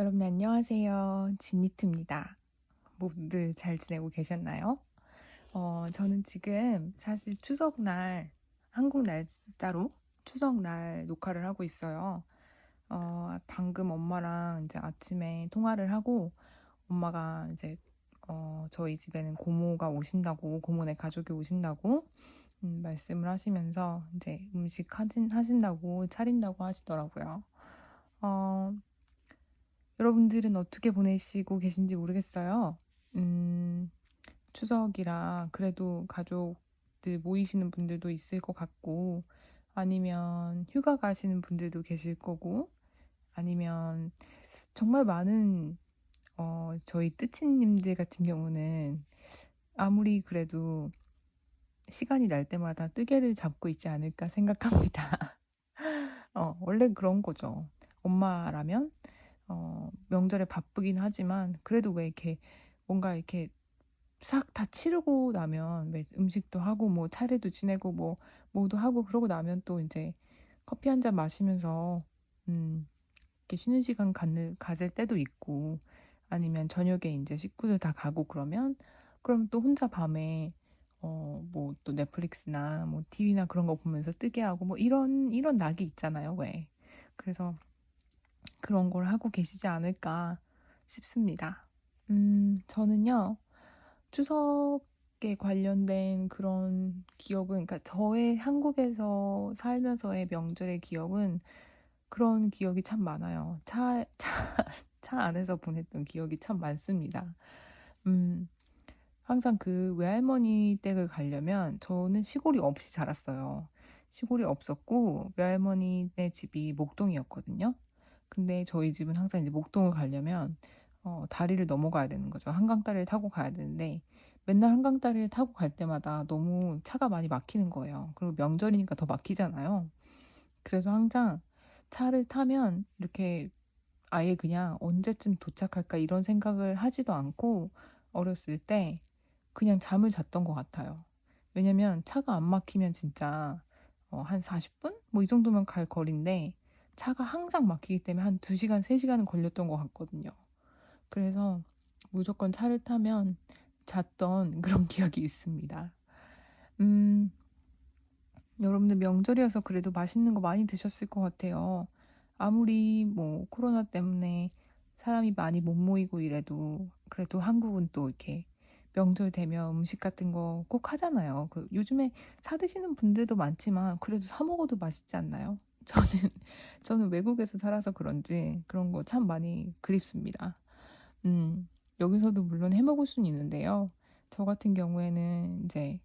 여러분 안녕하세요. 진니트입니다. 모두들 잘 지내고 계셨나요? 저는 지금 사실 추석날, 한국 날짜로 추석날 녹화를 하고 있어요. 방금 엄마랑 이제 아침에 통화를 하고 엄마가 이제 저희 집에는 고모가 오신다고, 고모네 가족이 오신다고 말씀을 하시면서 이제 음식 하신다고 차린다고 하시더라고요. 어, 여러분들은 어떻게 보내시고 계신지 모르겠어요. 음, 추석이라 그래도 가족들 모이시는 분들도 있을 것 같고, 아니면 휴가 가시는 분들도 계실 거고, 아니면 정말 많은, 저희 뜨치님들 같은 경우는 아무리 그래도 시간이 날 때마다 뜨개를 잡고 있지 않을까 생각합니다. 원래 그런 거죠. 엄마라면 명절에 바쁘긴 하지만 그래도 왜 이렇게 뭔가 이렇게 싹 다 치르고 나면 왜 음식도 하고 뭐 차례도 지내고 뭐 뭐도 하고 그러고 나면 또 이제 커피 한 잔 마시면서 음 이렇게 쉬는 시간 가질 때도 있고 아니면 저녁에 이제 식구들 다 가고 그럼 또 혼자 밤에 뭐 또 넷플릭스나 뭐 TV나 그런 거 보면서 뜨게 하고 뭐 이런 낙이 있잖아요, 왜. 그래서 그런 걸 하고 계시지 않을까 싶습니다. 저는요, 추석에 관련된 그런 기억은, 그러니까 저의 한국에서 살면서의 명절의 기억은 그런 기억이 참 많아요. 차 안에서 보냈던 기억이 참 많습니다. 음, 항상 그 외할머니 댁을 가려면 저는 시골이 없이 자랐어요. 시골이 없었고 외할머니네 집이 목동이었거든요. 근데 저희 집은 항상 이제 목동을 가려면 다리를 넘어가야 되는 거죠. 한강다리를 타고 가야 되는데 맨날 한강다리를 타고 갈 때마다 너무 차가 많이 막히는 거예요. 그리고 명절이니까 더 막히잖아요. 그래서 항상 차를 타면 이렇게 아예 그냥 언제쯤 도착할까 이런 생각을 하지도 않고 어렸을 때 그냥 잠을 잤던 것 같아요. 왜냐면 차가 안 막히면 진짜 한 40분? 뭐 이 정도면 갈 거리인데 차가 항상 막히기 때문에 한 2시간, 3시간은 걸렸던 것 같거든요. 그래서 무조건 차를 타면 잤던 그런 기억이 있습니다. 음, 여러분들 명절이어서 그래도 맛있는 거 많이 드셨을 것 같아요. 아무리 뭐 코로나 때문에 사람이 많이 못 모이고 이래도 그래도 한국은 또 이렇게 명절 되면 음식 같은 거 꼭 하잖아요. 요즘에 사 드시는 분들도 많지만 그래도 사 먹어도 맛있지 않나요? 저는 저는 외국에서 살아서 그런지 그런 거 참 많이 그립습니다. 음, 여기서도 물론 해 먹을 수는 있는데요. 저 같은 경우에는 이제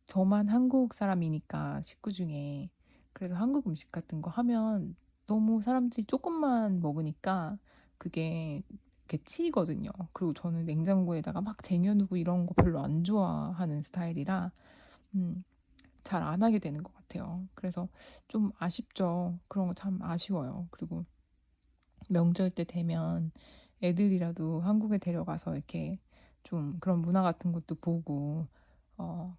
저만 한국 사람이니까 식구 중에 그래서 한국 음식 같은 거 하면 너무 사람들이 조금만 먹으니까 그게 이렇게 치이거든요. 그리고 저는 냉장고에다가 막 쟁여두고 이런 거 별로 안 좋아하는 스타일이라 음, 잘 안 하게 되는 것 같아요. 그래서 좀 아쉽죠. 그런 거 참 아쉬워요. 그리고 명절 때 되면 애들이라도 한국에 데려가서 이렇게 좀 그런 문화 같은 것도 보고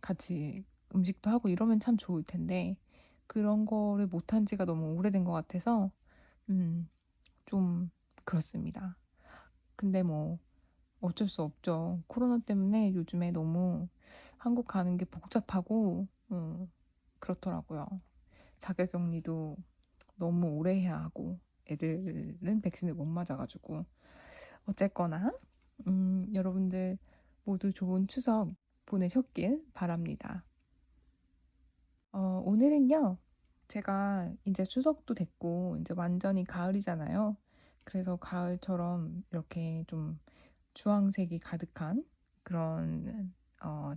같이 음식도 하고 이러면 참 좋을 텐데 그런 거를 못한 지가 너무 오래된 것 같아서 음, 좀 그렇습니다. 근데 뭐 어쩔 수 없죠. 코로나 때문에 요즘에 너무 한국 가는 게 복잡하고 그렇더라고요. 자가격리도 너무 오래 해야 하고 애들은 백신을 못 맞아가지고 어쨌거나 여러분들 모두 좋은 추석 보내셨길 바랍니다. 오늘은요 제가 이제 추석도 됐고 이제 완전히 가을이잖아요. 그래서 가을처럼 이렇게 좀 주황색이 가득한 그런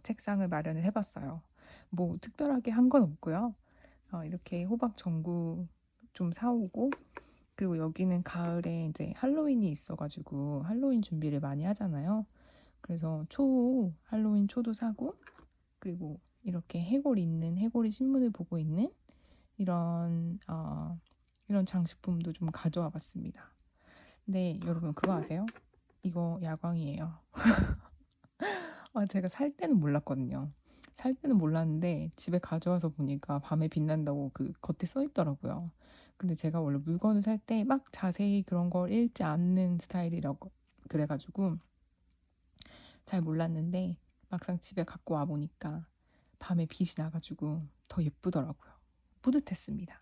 책상을 마련을 해봤어요. 뭐 특별하게 한 건 없고요. 이렇게 호박 전구 좀 사오고 그리고 여기는 가을에 이제 할로윈이 있어가지고 할로윈 준비를 많이 하잖아요. 그래서 할로윈 초도 사고 그리고 이렇게 해골이 신문을 보고 있는 이런 이런 장식품도 좀 가져와 봤습니다. 근데 여러분 그거 아세요? 이거 야광이에요. 제가 살 때는 몰랐거든요. 살 때는 몰랐는데 집에 가져와서 보니까 밤에 빛난다고 그 겉에 써 있더라고요. 근데 제가 원래 물건을 살 때 막 자세히 그런 걸 읽지 않는 스타일이라고 그래가지고 잘 몰랐는데 막상 집에 갖고 와 보니까 밤에 빛이 나가지고 더 예쁘더라고요. 뿌듯했습니다.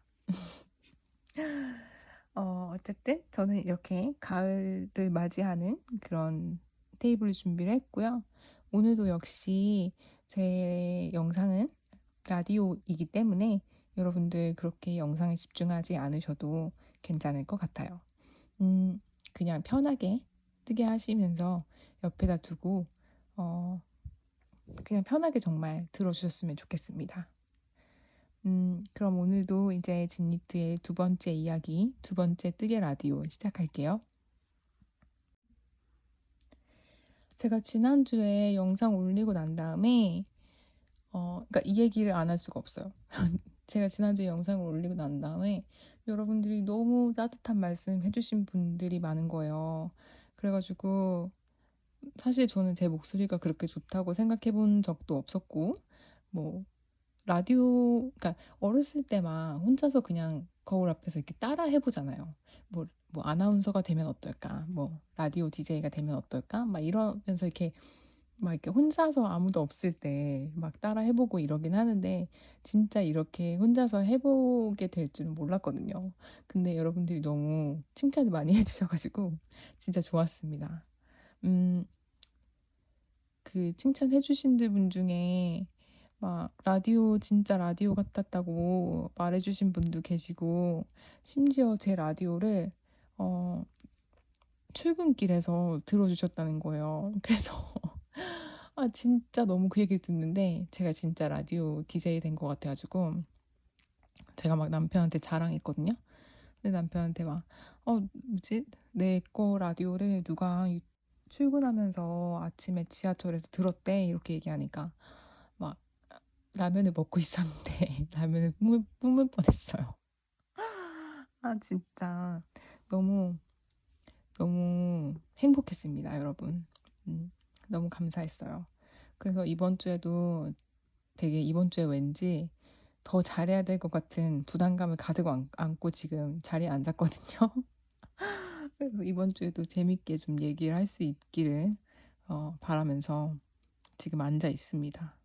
어쨌든 저는 이렇게 가을을 맞이하는 그런 테이블을 준비를 했고요. 오늘도 역시 제 영상은 라디오이기 때문에 여러분들 그렇게 영상에 집중하지 않으셔도 괜찮을 것 같아요. 음, 그냥 편하게 뜨게 하시면서 옆에다 두고, 어, 그냥 편하게 정말 들어주셨으면 좋겠습니다. 그럼 오늘도 이제 진니트의 두 번째 이야기, 두 번째 뜨개 라디오 시작할게요. 제가 지난주에 영상 올리고 난 다음에, 그러니까 이 얘기를 안 할 수가 없어요. 제가 지난주에 영상을 올리고 난 다음에 여러분들이 너무 따뜻한 말씀 해주신 분들이 많은 거예요. 그래가지고 사실 저는 제 목소리가 그렇게 좋다고 생각해 본 적도 없었고, 뭐, 그러니까 어렸을 때만 혼자서 그냥 거울 앞에서 이렇게 따라 해보잖아요. 뭐 아나운서가 되면 어떨까? 뭐 라디오 DJ가 되면 어떨까? 막 이러면서 이렇게 막 이렇게 혼자서 아무도 없을 때 막 따라 해보고 이러긴 하는데 진짜 이렇게 혼자서 해보게 될 줄은 몰랐거든요. 근데 여러분들이 너무 칭찬을 많이 해주셔가지고 진짜 좋았습니다. 음, 그 칭찬해주신 분 중에 막 라디오 진짜 라디오 같았다고 말해주신 분도 계시고 심지어 제 라디오를 어, 출근길에서 들어주셨다는 거예요. 그래서 아 진짜 너무 그 얘기를 듣는데 제가 진짜 라디오 DJ 된 것 같아가지고 제가 막 남편한테 자랑했거든요. 근데 남편한테 막 뭐지 내 거 라디오를 누가 출근하면서 아침에 지하철에서 들었대 이렇게 얘기하니까 막 라면을 먹고 있었는데 라면을 뿜을 뻔했어요. 아 진짜 너무 너무 행복했습니다, 여러분. 음, 너무 감사했어요. 그래서 이번 주에도 되게 이번 주에 왠지 더 잘해야 될 것 같은 부담감을 가득 안고 지금 자리에 앉았거든요. 그래서 이번 주에도 재밌게 좀 얘기를 할 수 있기를 바라면서 지금 앉아 있습니다.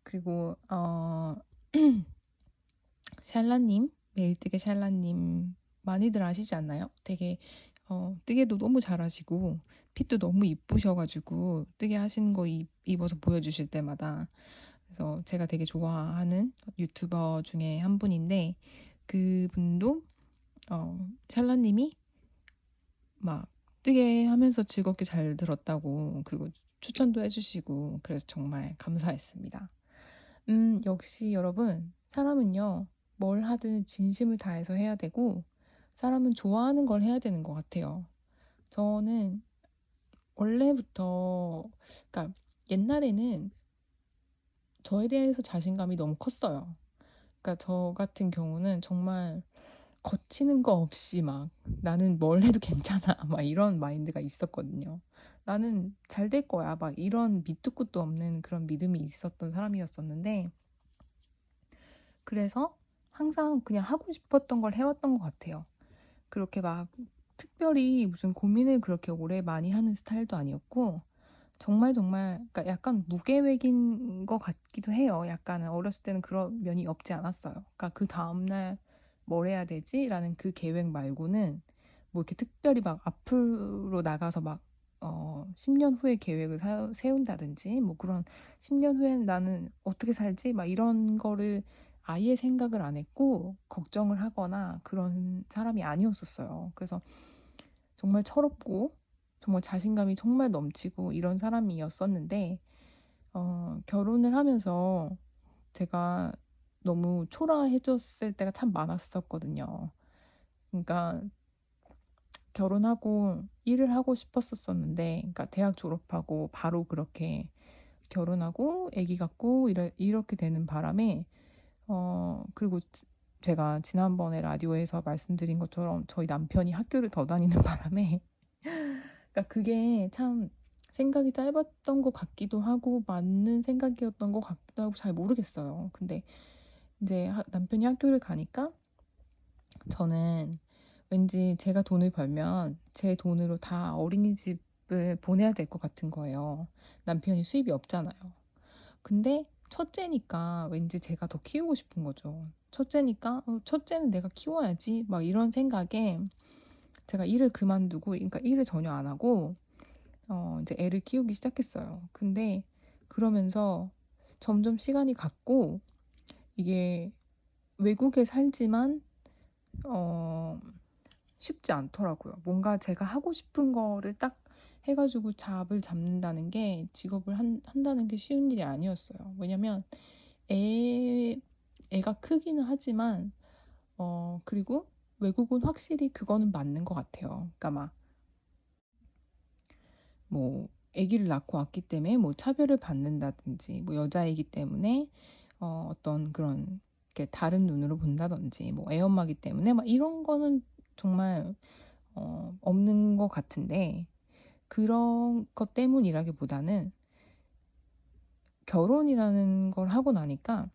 그리고 샬라님, 매일뜨개 샬라님 많이들 아시지 않나요? 되게 뜨개도 너무 잘하시고 핏도 너무 이쁘셔가지고 뜨개 하시는 거 입어서 보여주실 때마다 그래서 제가 되게 좋아하는 유튜버 중에 한 분인데 그분도 샬라님이 막 뜨개 하면서 즐겁게 잘 들었다고 그리고 추천도 해주시고 그래서 정말 감사했습니다. 역시 여러분 사람은요 뭘 하든 진심을 다해서 해야 되고 사람은 좋아하는 걸 해야 되는 것 같아요. 저는 원래부터 그러니까 옛날에는 저에 대해서 자신감이 너무 컸어요. 그러니까 저 같은 경우는 정말 거치는 거 없이 막 나는 뭘 해도 괜찮아 막 이런 마인드가 있었거든요. 나는 잘 될 거야 막 이런 밑도 끝도 없는 그런 믿음이 있었던 사람이었었는데 그래서 항상 그냥 하고 싶었던 걸 해왔던 것 같아요. 그렇게 막 특별히 무슨 고민을 그렇게 오래 많이 하는 스타일도 아니었고 정말 정말 그러니까 약간 무계획인 것 같기도 해요. 약간은 어렸을 때는 그런 면이 없지 않았어요. 그러니까 그 다음날 뭘 해야 되지라는 그 계획 말고는 뭐 이렇게 특별히 막 앞으로 나가서 막 10년 후에 계획을 세운다든지 뭐 그런 10년 후엔 나는 어떻게 살지 막 이런 거를 아예 생각을 안 했고 걱정을 하거나 그런 사람이 아니었었어요. 그래서 정말 철없고 정말 자신감이 정말 넘치고 이런 사람이었었는데 결혼을 하면서 제가 너무 초라해졌을 때가 참 많았었거든요. 그러니까 결혼하고 일을 하고 싶었었는데, 그러니까 대학 졸업하고 바로 그렇게 결혼하고 아기 갖고 이렇게 되는 바람에 그리고 제가 지난번에 라디오에서 말씀드린 것처럼 저희 남편이 학교를 더 다니는 바람에 그러니까 그게 참 생각이 짧았던 것 같기도 하고 맞는 생각이었던 것 같기도 하고 잘 모르겠어요. 근데 이제 남편이 학교를 가니까 저는 왠지 제가 돈을 벌면 제 돈으로 다 어린이집을 보내야 될 것 같은 거예요. 남편이 수입이 없잖아요. 근데 첫째니까 왠지 제가 더 키우고 싶은 거죠. 첫째니까 첫째는 내가 키워야지 막 이런 생각에 제가 일을 그만두고, 그러니까 일을 전혀 안 하고 이제 애를 키우기 시작했어요. 근데 그러면서 점점 시간이 갔고, 이게 외국에 살지만 어 쉽지 않더라고요. 뭔가 제가 하고 싶은 거를 딱 해가지고 잡을 잡는다는 게, 직업을 한다는 게 쉬운 일이 아니었어요. 왜냐면 애, 애가 크기는 하지만, 그리고 외국은 확실히 그거는 맞는 것 같아요. 그러니까 막, 뭐, 아기를 낳고 왔기 때문에 뭐 차별을 받는다든지, 뭐 여자이기 때문에, 어떤 그런, 이렇게 다른 눈으로 본다든지, 뭐 애엄마기 때문에 막 이런 거는 정말, 없는 것 같은데, 그런 것 때문이라기보다는 결혼이라는 걸 하고 나니까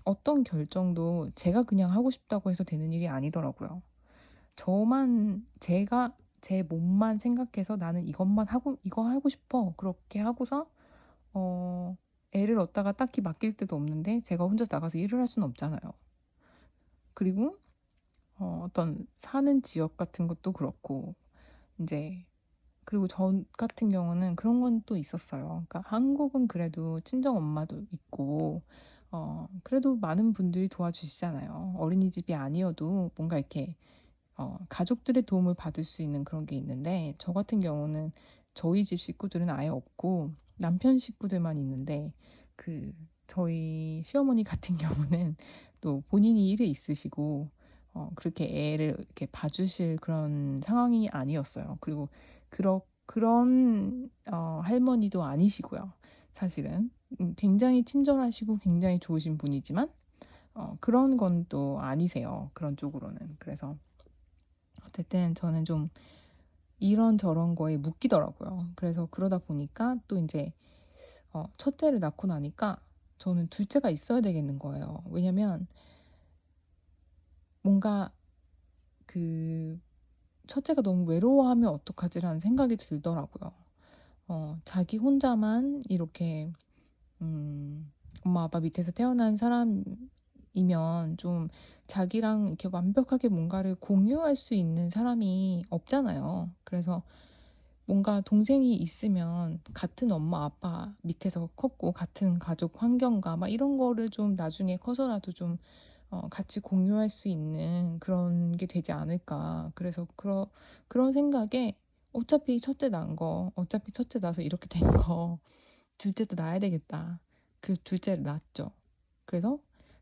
어떤 결정도 제가 그냥 하고 싶다고 해서 되는 일이 아니더라고요. 제가 제 몸만 생각해서 나는 이거 하고 싶어. 그렇게 하고서, 어, 애를 얻다가 딱히 맡길 데도 없는데 제가 혼자 나가서 일을 할 수는 없잖아요. 그리고, 어떤 사는 지역 같은 것도 그렇고, 이제, 그리고 저 같은 경우는 그런 건 또 있었어요. 그러니까 한국은 그래도 친정 엄마도 있고, 그래도 많은 분들이 도와주시잖아요. 어린이집이 아니어도 뭔가 이렇게, 가족들의 도움을 받을 수 있는 그런 게 있는데, 저 같은 경우는 저희 집 식구들은 아예 없고, 남편 식구들만 있는데, 그, 저희 시어머니 같은 경우는 또 본인이 일이 있으시고, 그렇게 애를 이렇게 봐주실 그런 상황이 아니었어요. 그리고 그런 할머니도 아니시고요. 사실은 굉장히 친절하시고 굉장히 좋으신 분이지만, 그런 건 또 아니세요. 그런 쪽으로는. 그래서 어쨌든 저는 좀 이런저런 거에 묶이더라고요. 그래서 그러다 보니까 또 이제, 첫째를 낳고 나니까 저는 둘째가 있어야 되겠는 거예요. 왜냐면 뭔가 그 첫째가 너무 외로워하면 어떡하지라는 생각이 들더라고요. 자기 혼자만 이렇게, 엄마 아빠 밑에서 태어난 사람이면 좀 자기랑 이렇게 완벽하게 뭔가를 공유할 수 있는 사람이 없잖아요. 그래서 뭔가 동생이 있으면 같은 엄마 아빠 밑에서 컸고 같은 가족 환경과 막 이런 거를 좀 나중에 커서라도 좀, 같이 공유할 수 있는 그런 게 되지 않을까. 그래서 그런 생각에 어차피 첫째 낳아서 이렇게 된 거, 둘째도 낳아야 되겠다. 그래서 둘째를 낳았죠. 그래서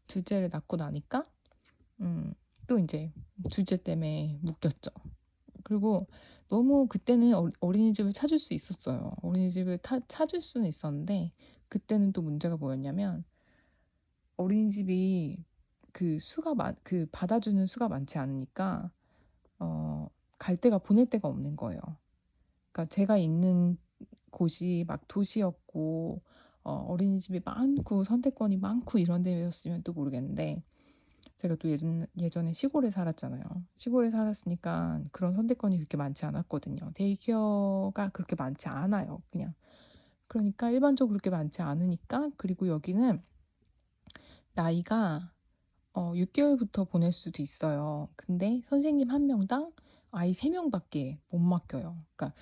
둘째를 낳고 나니까, 음, 또 이제 둘째 때문에 묶였죠. 그리고 너무 그때는 어린이집을 찾을 수 있었어요. 어린이집을 찾을 수는 있었는데, 그때는 또 문제가 뭐였냐면, 어린이집이 그 받아주는 수가 많지 않으니까, 어, 갈 데가 보낼 데가 없는 거예요. 그러니까 제가 있는 곳이 막 도시였고, 어린이집이 많고 선택권이 많고 이런 데였으면 또 모르겠는데, 제가 또 예전에 시골에 살았잖아요. 시골에 살았으니까 그런 선택권이 그렇게 많지 않았거든요. 데이케어가 그렇게 많지 않아요. 그냥. 그러니까 일반적으로 그렇게 많지 않으니까, 그리고 여기는 나이가 6개월부터 보낼 수도 있어요. 근데 선생님 한 명당 아이 3명밖에 못 맡겨요. 그러니까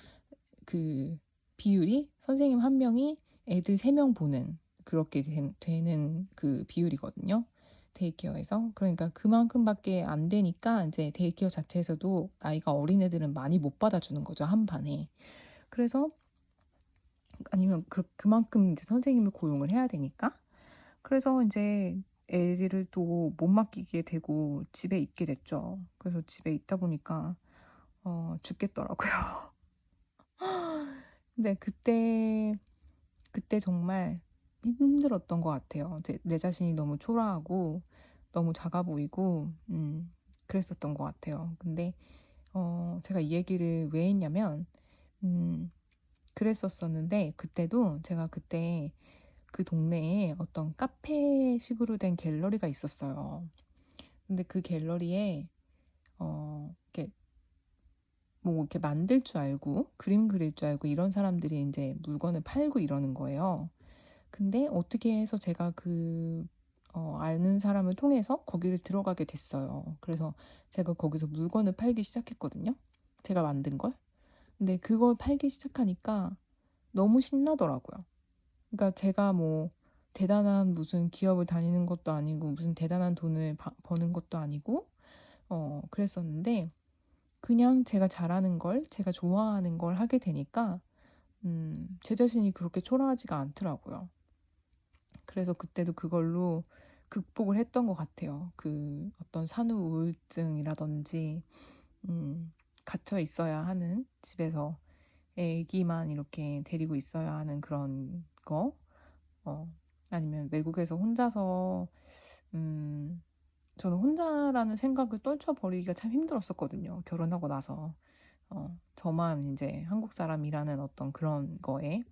그 비율이 선생님 한 명이 애들 3명 보는, 그렇게 되는 그 비율이거든요. 데이케어에서. 그러니까 그만큼밖에 안 되니까 이제 데이케어 자체에서도 나이가 어린 애들은 많이 못 받아주는 거죠. 한 반에. 그래서 아니면 그만큼 이제 선생님을 고용을 해야 되니까. 그래서 이제 애들을 또 못 맡기게 되고 집에 있게 됐죠. 그래서 집에 있다 보니까 죽겠더라고요. 근데 그때 정말 힘들었던 것 같아요. 내 자신이 너무 초라하고 너무 작아 보이고, 그랬었던 것 같아요. 근데 제가 이 얘기를 왜 했냐면, 음, 그랬었었는데 그때도 제가 그때 그 동네에 어떤 카페식으로 된 갤러리가 있었어요. 근데 그 갤러리에 이렇게 뭐 이렇게 만들 줄 알고 그림 그릴 줄 알고 이런 사람들이 인제 물건을 팔고 이러는 거예요. 근데 어떻게 해서 제가 아는 사람을 통해서 거기를 들어가게 됐어요. 그래서 제가 거기서 물건을 팔기 시작했거든요, 제가 만든 걸. 근데 그걸 팔기 시작하니까 너무 신나더라고요. 그러니까 제가 뭐 대단한 무슨 기업을 다니는 것도 아니고 무슨 대단한 돈을 버는 것도 아니고 그랬었는데 그냥 제가 잘하는 걸 제가 좋아하는 걸 하게 되니까 제 자신이 그렇게 초라하지가 않더라고요. 그래서 그때도 그걸로 극복을 했던 것 같아요. 그 어떤 산후 우울증이라든지 갇혀 있어야 하는 집에서 애기만 이렇게 데리고 있어야 하는 그런 거, 어, 아니면 외국에서 혼자서 음, 저는 혼자라는 생각을 떨쳐버리기가 참 힘들었었거든요. 결혼하고 나서. 저만 이제 한국 사람이라는 어떤 그런 거에.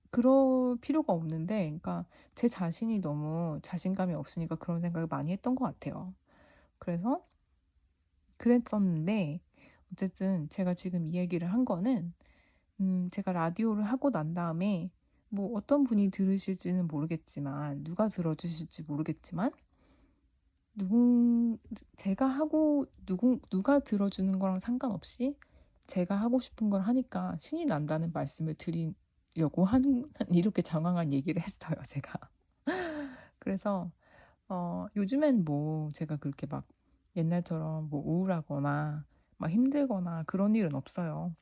그럴 필요가 없는데, 그러니까 제 자신이 너무 자신감이 없으니까 그런 생각을 많이 했던 것 같아요. 그래서 그랬었는데, 어쨌든 제가 지금 이 얘기를 한 거는, 제가 라디오를 하고 난 다음에, 뭐 어떤 분이 들으실지는 모르겠지만, 누가 들어주실지 모르겠지만, 누군 제가 하고 누가 들어주는 거랑 상관없이 제가 하고 싶은 걸 하니까 신이 난다는 말씀을 드리려고 하는 이렇게 장황한 얘기를 했어요, 제가. 그래서 요즘엔 뭐 제가 그렇게 막 옛날처럼 뭐 우울하거나 막 힘들거나 그런 일은 없어요.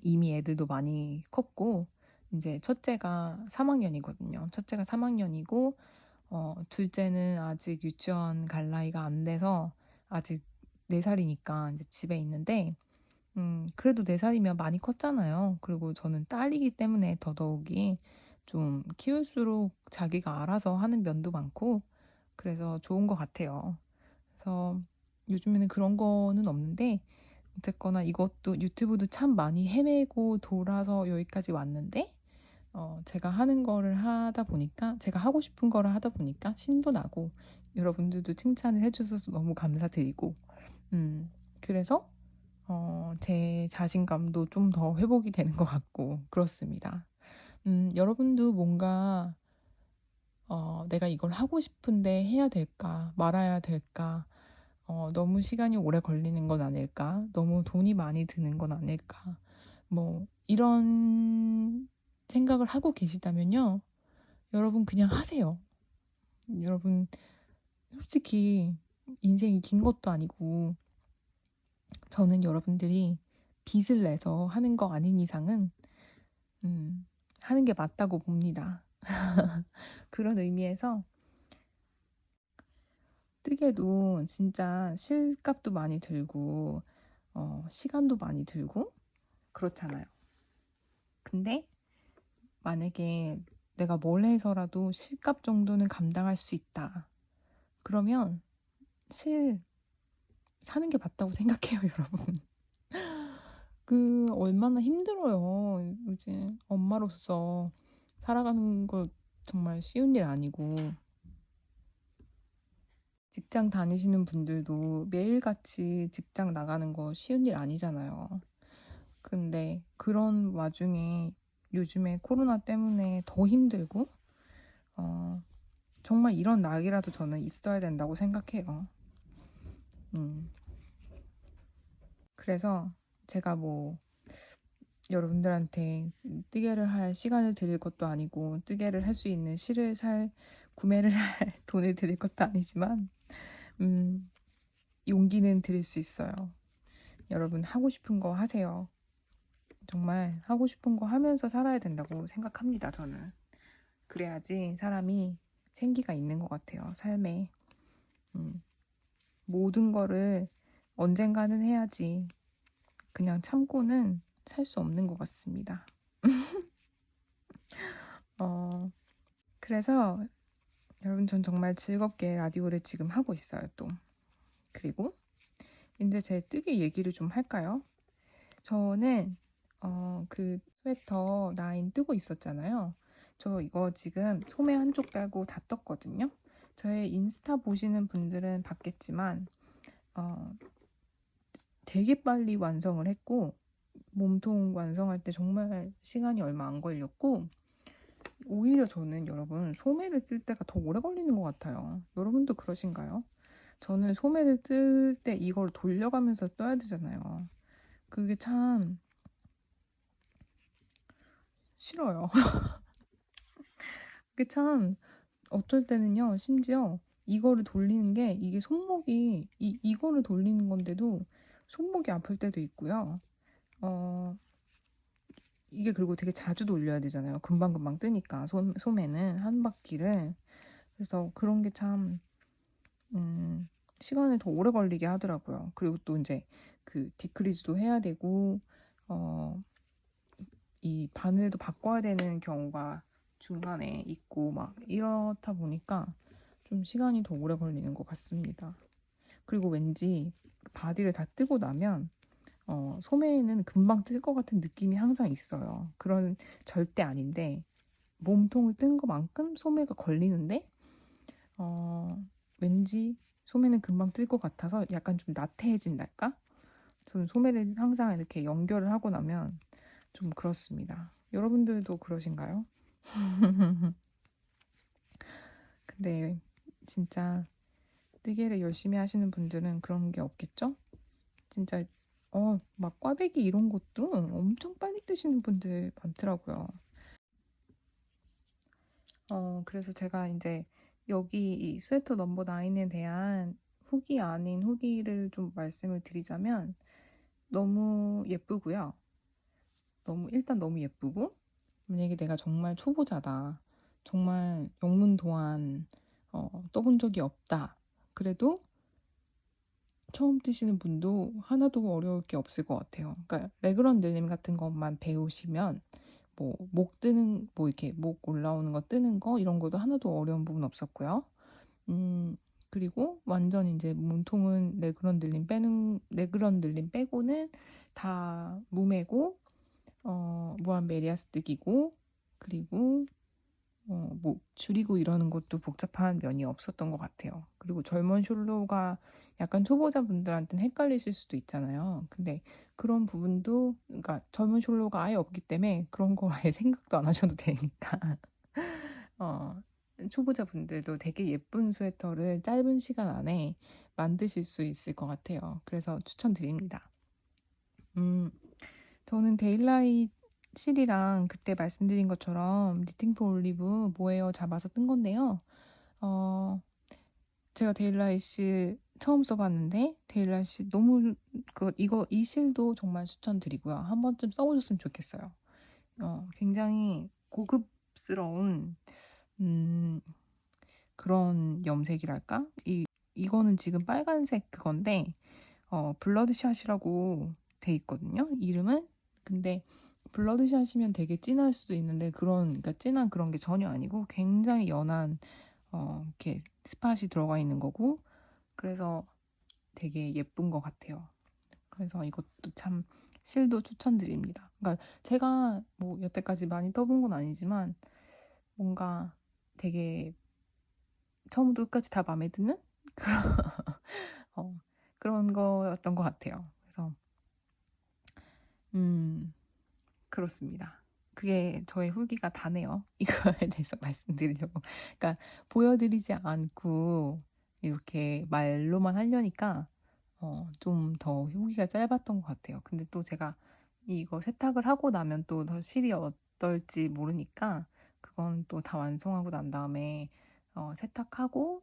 이미 애들도 많이 컸고 이제 첫째가 3학년이거든요. 첫째가 3학년이고 둘째는 아직 유치원 갈 나이가 안 돼서 아직 4살이니까 이제 집에 있는데, 그래도 4살이면 많이 컸잖아요. 그리고 저는 딸이기 때문에 더더욱이 좀 키울수록 자기가 알아서 하는 면도 많고, 그래서 좋은 것 같아요. 그래서 요즘에는 그런 거는 없는데, 어쨌거나 이것도 유튜브도 참 많이 헤매고 돌아서 여기까지 왔는데, 제가 하는 거를 하다 보니까, 제가 하고 싶은 거를 하다 보니까 신도 나고, 여러분들도 칭찬을 해주셔서 너무 감사드리고, 그래서, 제 자신감도 좀 더 회복이 되는 것 같고, 그렇습니다. 여러분도 뭔가, 내가 이걸 하고 싶은데 해야 될까, 말아야 될까, 너무 시간이 오래 걸리는 건 아닐까, 너무 돈이 많이 드는 건 아닐까, 뭐, 이런 생각을 하고 계시다면요. 여러분 그냥 하세요. 여러분 솔직히 인생이 긴 것도 아니고 저는 여러분들이 빚을 내서 하는 거 아닌 이상은 하는 게 맞다고 봅니다. 그런 의미에서 뜨개도 진짜 실값도 많이 들고 시간도 많이 들고 그렇잖아요. 근데 만약에 내가 뭘 해서라도 실값 정도는 감당할 수 있다. 그러면 실 사는 게 맞다고 생각해요, 여러분. 얼마나 힘들어요. 이제 엄마로서 살아가는 거 정말 쉬운 일 아니고, 직장 다니시는 분들도 매일같이 직장 나가는 거 쉬운 일 아니잖아요. 근데 그런 와중에 요즘에 코로나 때문에 더 힘들고, 어, 정말 이런 낙이라도 저는 있어야 된다고 생각해요. 음, 그래서 제가 뭐 여러분들한테 뜨개를 할 시간을 드릴 것도 아니고 뜨개를 할 수 있는 실을 구매를 할 돈을 드릴 것도 아니지만 음, 용기는 드릴 수 있어요. 여러분 하고 싶은 거 하세요. 정말 하고 싶은 거 하면서 살아야 된다고 생각합니다, 저는. 그래야지 사람이 생기가 있는 것 같아요, 삶에. 음, 모든 거를 언젠가는 해야지. 그냥 참고는 살 수 없는 것 같습니다. 어, 그래서 여러분 전 정말 즐겁게 라디오를 지금 하고 있어요, 또. 그리고 이제 제 뜨개 얘기를 좀 할까요? 저는 그 스웨터 라인 뜨고 있었잖아요. 저 이거 지금 소매 한쪽 빼고 다 떴거든요. 저의 인스타 보시는 분들은 봤겠지만, 어, 되게 빨리 완성을 했고, 몸통 완성할 때 정말 시간이 얼마 안 걸렸고, 오히려 저는 여러분 소매를 뜰 때가 더 오래 걸리는 것 같아요. 여러분도 그러신가요? 저는 소매를 뜰 때 이걸 돌려가면서 떠야 되잖아요. 그게 참 싫어요. 그게 참 어쩔 때는요, 심지어 이거를 돌리는 게 이게 손목이 이거를 돌리는 건데도 손목이 아플 때도 있고요. 어, 이게 그리고 되게 자주 돌려야 되잖아요. 금방금방 뜨니까 소매는 한 바퀴를. 그래서 그런 게 참 시간이 더 오래 걸리게 하더라고요. 그리고 또 이제 그 디크리즈도 해야 되고 어, 이 바늘도 바꿔야 되는 경우가 중간에 있고 막 이렇다 보니까 좀 시간이 더 오래 걸리는 것 같습니다. 그리고 왠지 바디를 다 뜨고 나면 소매는 금방 뜰 것 같은 느낌이 항상 있어요. 그런 절대 아닌데 몸통을 뜬 것만큼 소매가 걸리는데 어, 왠지 소매는 금방 뜰 것 같아서 약간 좀 나태해진달까? 저는 소매를 항상 이렇게 연결을 하고 나면 좀 그렇습니다. 여러분들도 그러신가요? 근데 진짜 뜨개를 열심히 하시는 분들은 그런 게 없겠죠? 진짜 막 꽈배기 이런 것도 엄청 빨리 뜨시는 분들 많더라고요. 그래서 제가 이제 여기 이 스웨터 넘버 9에 대한 후기 아닌 후기를 좀 말씀을 드리자면 너무 예쁘고요. 일단 너무 예쁘고, 만약에 내가 정말 초보자다. 정말 영문도안 떠본 적이 없다. 그래도 처음 뜨시는 분도 하나도 어려울 게 없을 것 같아요. 그러니까 레그런 늘림 같은 것만 배우시면 뭐 목 뜨는 뭐 이렇게 목 올라오는 거 뜨는 거 이런 것도 하나도 어려운 부분 없었고요. 음 그리고 완전 이제 몸통은 레그런 늘림 빼고는 다 무매고 무한 메리아스 뜨기고 그리고 뭐 줄이고 이러는 것도 복잡한 면이 없었던 것 같아요. 그리고 젊은 숄로가 약간 초보자분들한테는 헷갈리실 수도 있잖아요. 근데 그런 부분도, 그러니까 젊은 숄로가 아예 없기 때문에 그런 거 아예 생각도 안 하셔도 되니까. 어, 초보자분들도 되게 예쁜 스웨터를 짧은 시간 안에 만드실 수 있을 것 같아요. 그래서 추천드립니다. 음, 저는 데일라이트 실이랑 그때 말씀드린 것처럼 니팅 포 올리브 모헤어 잡아서 뜬 건데요. 어, 제가 데일라이트 실 처음 써봤는데 데일라이트 실 너무 이 실도 정말 추천드리고요. 한 번쯤 써보셨으면 좋겠어요. 굉장히 고급스러운 음, 그런 염색이랄까? 이거는 지금 빨간색 그건데 블러드샷이라고 돼 있거든요. 이름은. 근데 블러드샷이면 되게 진할 수도 있는데 그러니까 진한 그런 게 전혀 아니고 굉장히 연한 이렇게 스팟이 들어가 있는 거고 그래서 되게 예쁜 것 같아요. 그래서 이것도 참 실도 추천드립니다. 그러니까 제가 뭐 여태까지 많이 떠본 건 아니지만 뭔가 되게 처음부터 끝까지 다 마음에 드는 그런 어, 그런 거였던 것 같아요. 그래서 음, 그렇습니다. 그게 저의 후기가 다네요. 이거에 대해서 말씀드리려고. 그러니까 보여드리지 않고 이렇게 말로만 하려니까 좀 더 후기가 짧았던 것 같아요. 근데 또 제가 이거 세탁을 하고 나면 또 더 실이 어떨지 모르니까 그건 또 다 완성하고 난 다음에 세탁하고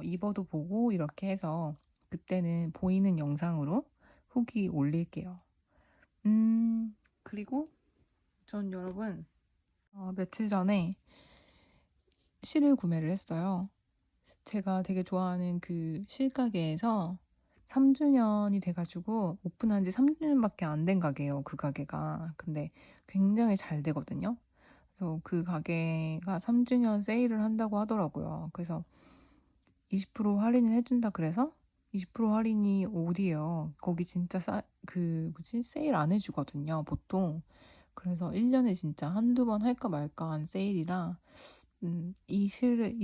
입어도 보고 이렇게 해서 그때는 보이는 영상으로 후기 올릴게요. 그리고 전 여러분, 며칠 전에 실을 구매를 했어요. 제가 되게 좋아하는 그 실가게에서 3주년이 돼가지고 오픈한 지 3주년밖에 안 된 가게예요. 그 가게가. 근데 굉장히 잘 되거든요. 그래서 그 가게가 3주년 세일을 한다고 하더라고요. 그래서 20% 할인을 해준다 그래서 20% 할인이 어디예요? 거기 진짜 세일 안 해주거든요, 보통. 그래서 1년에 진짜 한두 번 할까 말까 한 세일이라, 이 실을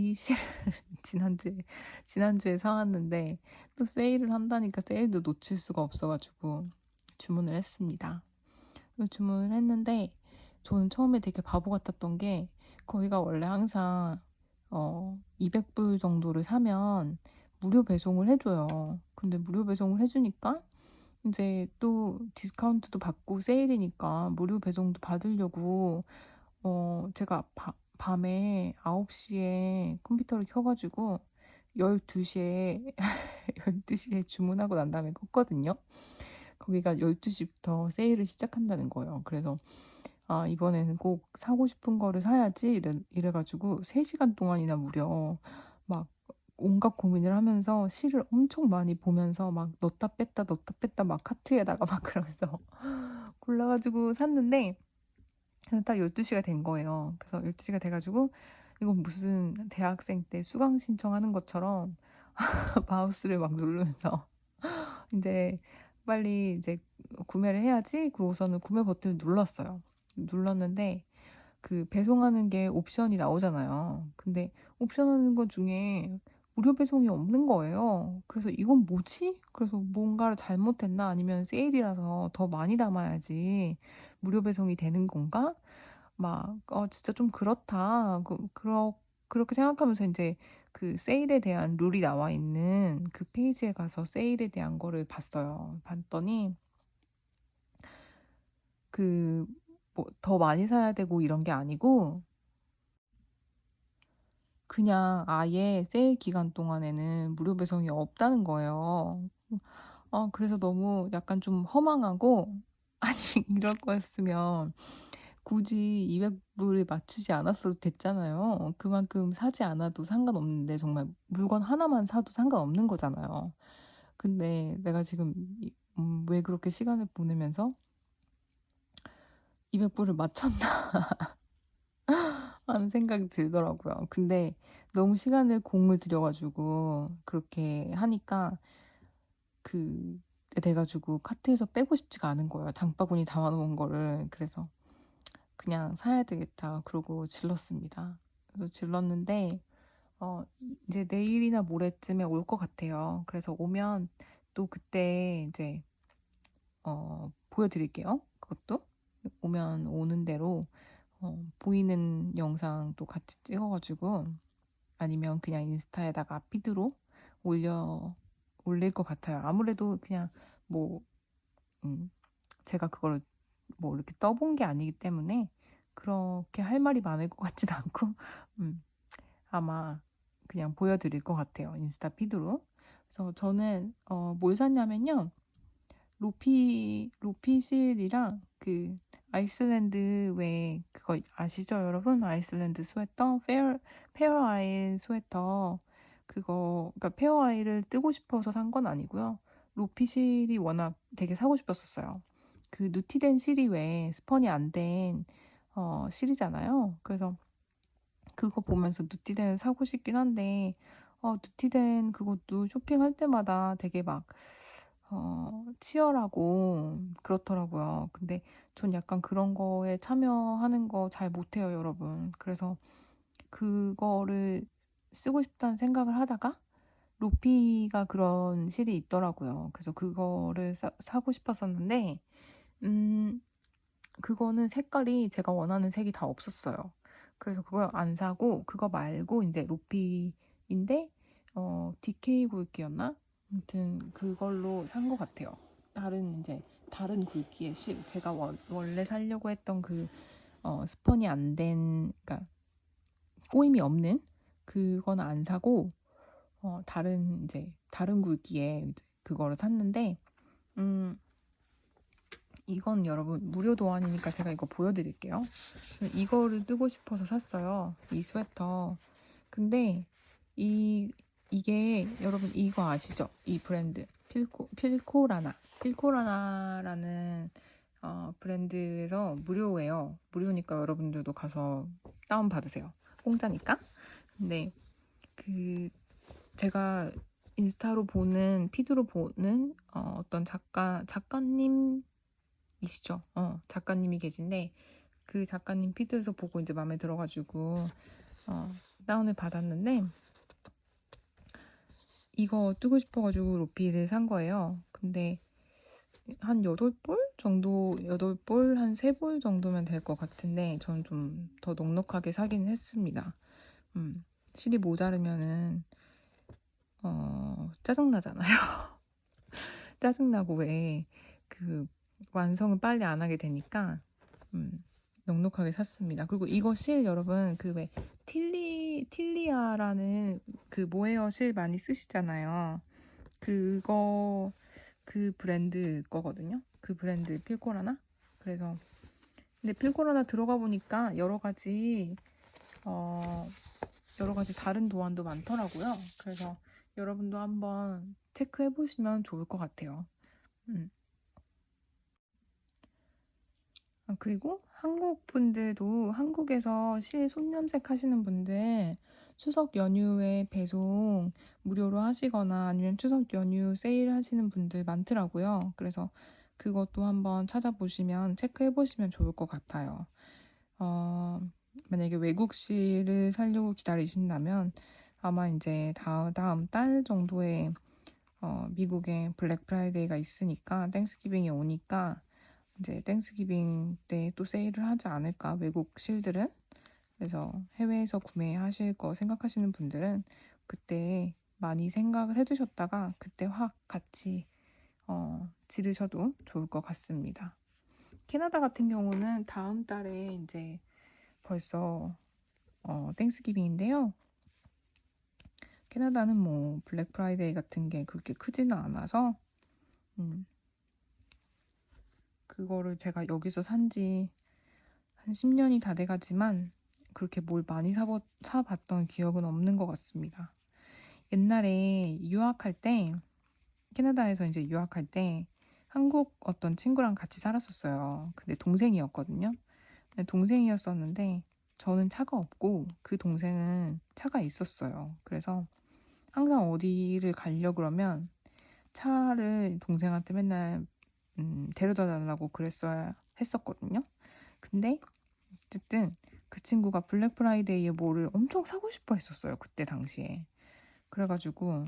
지난주에 사왔는데, 또 세일을 한다니까 세일도 놓칠 수가 없어가지고, 주문을 했습니다. 주문을 했는데, 저는 처음에 되게 바보 같았던 게, 거기가 원래 항상, 200불 정도를 사면 무료 배송을 해줘요. 근데 무료 배송을 해주니까, 이제 또 디스카운트도 받고 세일이니까 무료 배송도 받으려고 제가 밤에 9시에 컴퓨터를 켜가지고 12시에 12시에 주문하고 난 다음에 껐거든요. 거기가 12시부터 세일을 시작한다는 거예요. 그래서 아, 이번에는 꼭 사고 싶은 거를 사야지 이래가지고 3시간 동안이나 무려 막 온갖 고민을 하면서 실을 엄청 많이 보면서 막 넣었다 뺐다 막 카트에다가 막 그러면서 골라가지고 샀는데 딱 12시가 된 거예요. 그래서 12시가 돼가지고 이건 무슨 대학생 때 수강 신청하는 것처럼 마우스를 막 누르면서 이제 빨리 이제 구매를 해야지. 그러고서는 구매 버튼을 눌렀어요. 눌렀는데 그 배송하는 게 옵션이 나오잖아요. 근데 옵션 하는 것 중에 무료 배송이 없는 거예요. 그래서 이건 뭐지? 그래서 뭔가를 잘못했나? 아니면 세일이라서 더 많이 담아야지 무료 배송이 되는 건가? 막, 진짜 좀 그렇다. 그렇게 생각하면서 이제 그 세일에 대한 룰이 나와 있는 그 페이지에 가서 세일에 대한 거를 봤어요. 봤더니 그, 뭐, 더 많이 사야 되고 이런 게 아니고, 그냥 아예 세일 기간 동안에는 무료 배송이 없다는 거예요. 그래서 너무 약간 좀 허망하고, 아니, 이럴 거였으면 굳이 200불을 맞추지 않았어도 됐잖아요. 그만큼 사지 않아도 상관없는데, 정말 물건 하나만 사도 상관없는 거잖아요. 근데 내가 지금 왜 그렇게 시간을 보내면서 200불을 맞췄나 하는 생각이 들더라고요. 근데 너무 시간을 공을 들여가지고 그렇게 하니까 그 돼가지고 카트에서 빼고 싶지가 않은 거예요. 장바구니 담아놓은 거를. 그래서 그냥 사야 되겠다. 그러고 질렀습니다. 그래서 질렀는데 이제 내일이나 모레쯤에 올 것 같아요. 그래서 오면 또 그때 이제 보여드릴게요. 그것도 오면 오는 대로 보이는 영상도 같이 찍어가지고 아니면 그냥 인스타에다가 피드로 올려 올릴 것 같아요. 아무래도 그냥 뭐 음, 제가 그거를 뭐 이렇게 떠본 게 아니기 때문에 그렇게 할 말이 많을 것 같지도 않고 음, 아마 그냥 보여드릴 것 같아요. 인스타 피드로. 그래서 저는 뭘 샀냐면요. 로피실이랑 그 아이슬란드 왜 그거 아시죠, 여러분? 아이슬란드 스웨터, 페어아일 스웨터 그거 그러니까 페어아일을 뜨고 싶어서 산 건 아니고요. 로피실이 워낙 되게 사고 싶었었어요. 그 누티된 실이 왜 스펀이 안 된 실이잖아요. 그래서 그거 보면서 누티된 사고 싶긴 한데 누티된 그것도 쇼핑할 때마다 되게 막 치열하고 그렇더라고요. 근데 전 약간 그런 거에 참여하는 거 잘 못해요, 여러분. 그래서 그거를 쓰고 싶다는 생각을 하다가 로피가 그런 실이 있더라고요. 그래서 그거를 사고 싶었었는데, 음, 그거는 색깔이 제가 원하는 색이 다 없었어요. 그래서 그걸 안 사고 그거 말고 이제 로피인데 DK 굵기였나? 아무튼 그걸로 산 것 같아요. 다른 굵기의 실 제가 원래 사려고 했던 그 스펀이 안 된 그러니까 꼬임이 없는 그건 안 사고 다른 굵기의 이제 그거를 샀는데 음 이건 여러분 무료 도안이니까 제가 이거 보여드릴게요. 이거를 뜨고 싶어서 샀어요. 이 스웨터. 근데 이게 여러분 이거 아시죠? 이 브랜드 필코라나라는 브랜드에서 무료예요. 무료니까 여러분들도 가서 다운 받으세요. 공짜니까. 근데 그 제가 인스타로 보는 피드로 보는 어떤 작가님이시죠. 작가님이 계신데 그 작가님 피드에서 보고 이제 마음에 들어가지고 다운을 받았는데 이거 뜨고 싶어가지고 로피를 산 거예요. 근데 한 8볼 정도, 8볼, 한 3볼 정도면 될 것 같은데 저는 좀 더 넉넉하게 사긴 했습니다. 실이 모자르면은 짜증나잖아요. 짜증나고 왜 그 완성을 빨리 안 하게 되니까 넉넉하게 샀습니다. 그리고 이거 실 여러분 그 왜 틸리아라는 그 모헤어 실 많이 쓰시잖아요. 그거 그 브랜드 거거든요. 그 브랜드 필코라나? 그래서 근데 필코라나 들어가 보니까 여러 가지 다른 도안도 많더라고요. 그래서 여러분도 한번 체크해 보시면 좋을 것 같아요. 그리고 한국 분들도 한국에서 실 손염색 하시는 분들 추석 연휴에 배송 무료로 하시거나 아니면 추석 연휴 세일 하시는 분들 많더라고요. 그래서 그것도 한번 찾아보시면 체크해 보시면 좋을 것 같아요. 만약에 외국 실을 사려고 기다리신다면 아마 이제 다음 달 정도에 미국에 블랙 프라이데이가 있으니까 땡스기빙이 오니까 이제 땡스기빙 때 또 세일을 하지 않을까 외국 실들은. 그래서 해외에서 구매하실 거 생각하시는 분들은 그때 많이 생각을 해두셨다가 그때 확 같이 지르셔도 좋을 것 같습니다. 캐나다 같은 경우는 다음 달에 이제 벌써 땡스기빙인데요. 캐나다는 뭐 블랙 프라이데이 같은 게 그렇게 크지는 않아서 그거를 제가 여기서 산지 한 10년이 다 돼가지만 그렇게 뭘 많이 사봤던 기억은 없는 것 같습니다. 옛날에 유학할 때 캐나다에서 이제 유학할 때 한국 어떤 친구랑 같이 살았었어요. 근데 동생이었거든요. 근데 동생이었었는데 저는 차가 없고 그 동생은 차가 있었어요. 그래서 항상 어디를 가려고 그러면 차를 동생한테 맨날 데려다 달라고 그랬어야 했었거든요. 근데 어쨌든 그 친구가 블랙 프라이데이에 뭐를 엄청 사고 싶어 했었어요. 그때 당시에. 그래가지고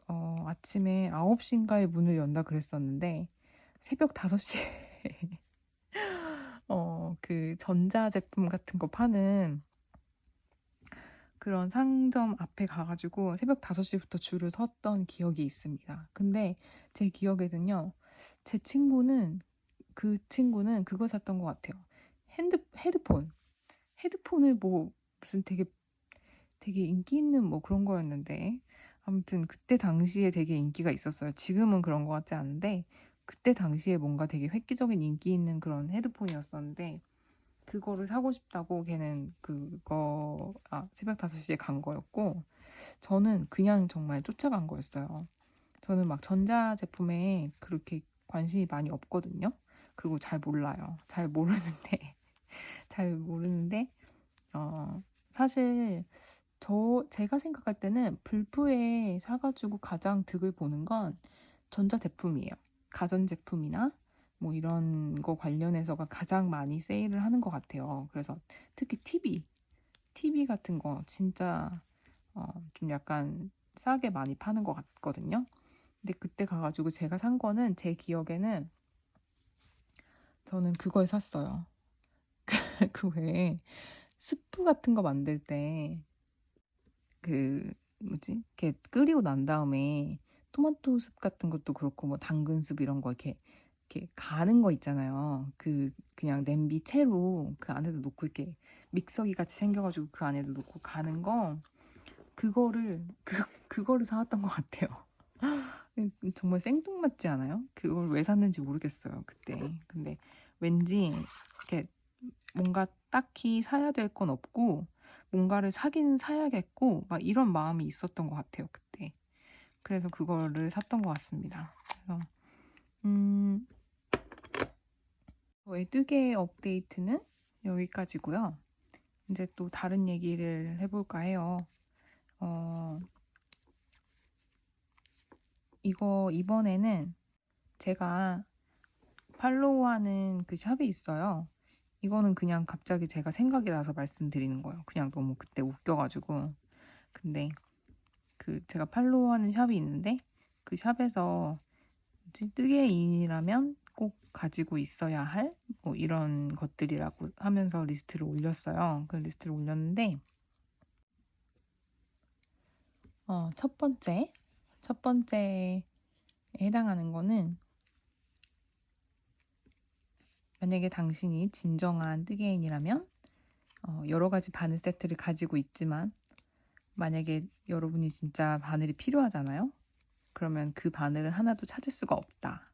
아침에 9시인가에 문을 연다 그랬었는데 새벽 5시에 그 전자제품 같은 거 파는 그런 상점 앞에 가가지고 새벽 5시부터 줄을 섰던 기억이 있습니다. 근데 제 기억에는요, 그 친구는 그거 샀던 것 같아요. 헤드폰을 뭐 무슨 되게 인기 있는 뭐 그런 거였는데 아무튼 그때 당시에 되게 인기가 있었어요. 지금은 그런 것 같지 않은데 그때 당시에 뭔가 되게 획기적인 인기 있는 그런 헤드폰이었었는데 그거를 사고 싶다고 걔는 새벽 5시에 간 거였고 저는 그냥 정말 쫓아간 거였어요. 저는 막 전자제품에 그렇게 관심이 많이 없거든요. 그리고 잘 몰라요. 잘 모르는데 사실 제가 생각할 때는 불프에 사가지고 가장 득을 보는 건 전자제품이에요. 가전제품이나 뭐 이런 거 관련해서가 가장 많이 세일을 하는 것 같아요. 그래서 특히 TV 같은 거 진짜 좀 약간 싸게 많이 파는 것 같거든요. 근데 그때 가가지고 제가 산 거는 제 기억에는 저는 그걸 샀어요. 그 외에 스프 같은 거 만들 때 그 뭐지? 이렇게 끓이고 난 다음에 토마토 숲 같은 것도 그렇고 뭐 당근 숲 이런 거 이렇게 가는 거 있잖아요. 그냥 냄비 채로 그 안에다 놓고 이렇게 믹서기 같이 생겨가지고 그 안에다 놓고 가는 거 그거를 사왔던 것 같아요. 정말 생뚱맞지 않아요? 그걸 왜 샀는지 모르겠어요 그때. 근데 왠지 이렇게 뭔가 딱히 사야 될 건 없고 뭔가를 사긴 사야겠고 막 이런 마음이 있었던 것 같아요 그때. 그래서 그거를 샀던 것 같습니다. 그래서 음, 에듀게 업데이트는 여기까지고요. 이제 또 다른 얘기를 해볼까 해요. 어, 이거 이번에는 제가 팔로우하는 그 샵이 있어요. 이거는 그냥 갑자기 제가 생각이 나서 말씀드리는 거예요. 그냥 너무 그때 웃겨가지고. 근데 그 제가 팔로우하는 샵이 있는데 그 샵에서 뭐지? 뜨개인이라면 꼭 가지고 있어야 할 뭐 이런 것들이라고 하면서 리스트를 올렸어요. 그 리스트를 올렸는데 첫 번째에 해당하는 거는 만약에 당신이 진정한 뜨개인이라면 여러 가지 바늘 세트를 가지고 있지만 만약에 여러분이 진짜 바늘이 필요하잖아요. 그러면 그 바늘은 하나도 찾을 수가 없다.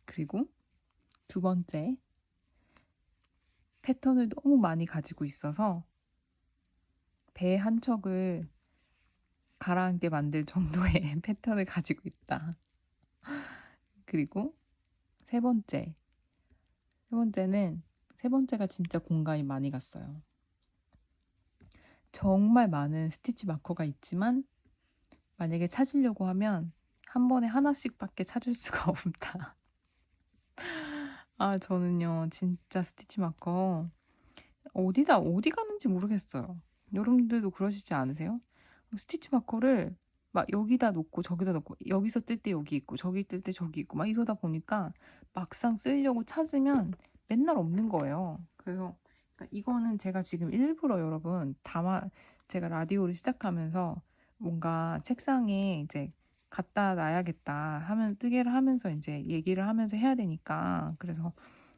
그리고 두 번째, 패턴을 너무 많이 가지고 있어서 배 한 척을 가라앉게 만들 정도의 패턴을 가지고 있다. 그리고 세 번째, 세 번째가 진짜 공감이 많이 갔어요. 정말 많은 스티치 마커가 있지만 만약에 찾으려고 하면 한 번에 하나씩밖에 찾을 수가 없다. 아, 저는요, 진짜 스티치 마커 어디 가는지 모르겠어요. 여러분들도 그러시지 않으세요? 스티치 마커를 막 여기다 놓고 저기다 놓고 여기서 뜰 때 여기 있고 저기 뜰 때 저기 있고 막 이러다 보니까 막상 쓰려고 찾으면 맨날 없는 거예요. 그래서 그러니까 이거는 제가 지금 일부러 여러분 제가 라디오를 시작하면서 뭔가 책상에 이제 갖다 놔야겠다 하면 뜨개를 하면서 이제 얘기를 하면서 해야 되니까 그래서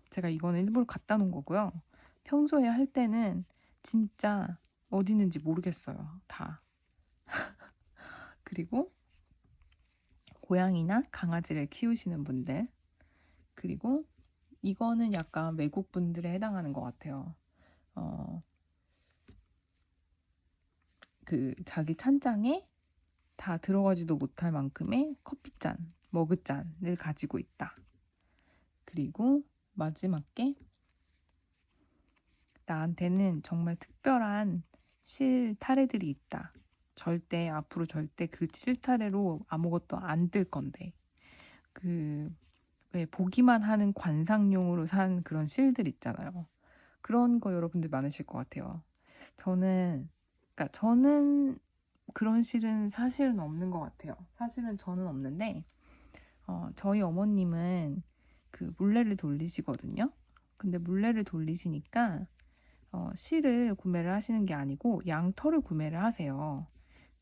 제가 이거는 일부러 갖다 놓은 거고요. 평소에 할 때는 진짜 어디 있는지 모르겠어요. 다. 그리고 고양이나 강아지를 키우시는 분들, 그리고 이거는 약간 외국 분들에 해당하는 것 같아요. 어, 그 자기 찬장에 다 들어가지도 못할 만큼의 커피잔, 머그잔을 가지고 있다. 그리고 마지막에 나한테는 정말 특별한 실 타래들이 있다. 앞으로 절대 그 실 타래로 아무것도 안 뜰 건데. 왜 보기만 하는 관상용으로 산 그런 실들 있잖아요. 그런 거 여러분들 많으실 것 같아요. 저는 그런 실은 사실은 없는 것 같아요. 사실은 저는 없는데, 저희 어머님은 그 물레를 돌리시거든요. 근데 물레를 돌리시니까 실을 구매를 하시는 게 아니고 양털을 구매를 하세요.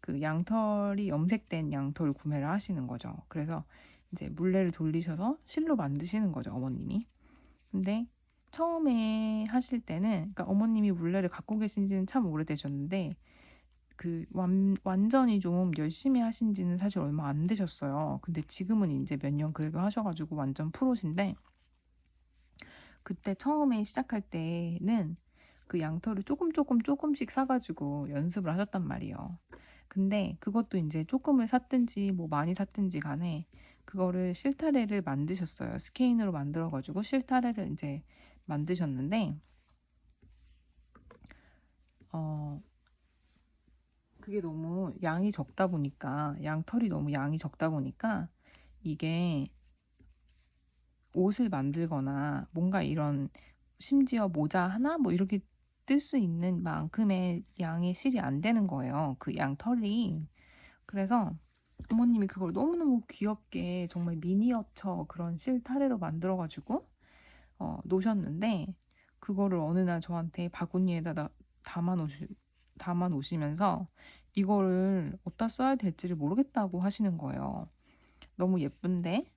그 양털이 염색된 양털을 구매를 하시는 거죠. 그래서 이제 물레를 돌리셔서 실로 만드시는 거죠, 어머님이. 근데 처음에 하실 때는, 그러니까 어머님이 물레를 갖고 계신 지는 참 오래되셨는데, 완전히 좀 열심히 하신 지는 사실 얼마 안 되셨어요. 근데 지금은 이제 몇 년 그래도 하셔가지고 완전 프로신데, 그때 처음에 시작할 때는 그 양털을 조금씩 사가지고 연습을 하셨단 말이에요. 근데 그것도 이제 조금을 샀든지 뭐 많이 샀든지 간에 그거를 실타래를 만드셨어요. 스케인으로 만들어가지고 실타래를 이제 만드셨는데, 어, 그게 너무 양이 적다 보니까, 양털이 너무 양이 적다 보니까 이게 옷을 만들거나 뭔가 이런 심지어 모자 하나 뭐 이렇게 뜰 수 있는 만큼의 양의 실이 안 되는 거예요. 그 양털이. 그래서 부모님이 그걸 너무너무 귀엽게 정말 미니어처 그런 실타래로 만들어가지고 놓으셨는데 그거를 어느 날 저한테 바구니에다 담아 놓으시면서 이거를 어디다 써야 될지를 모르겠다고 하시는 거예요. 너무 예쁜데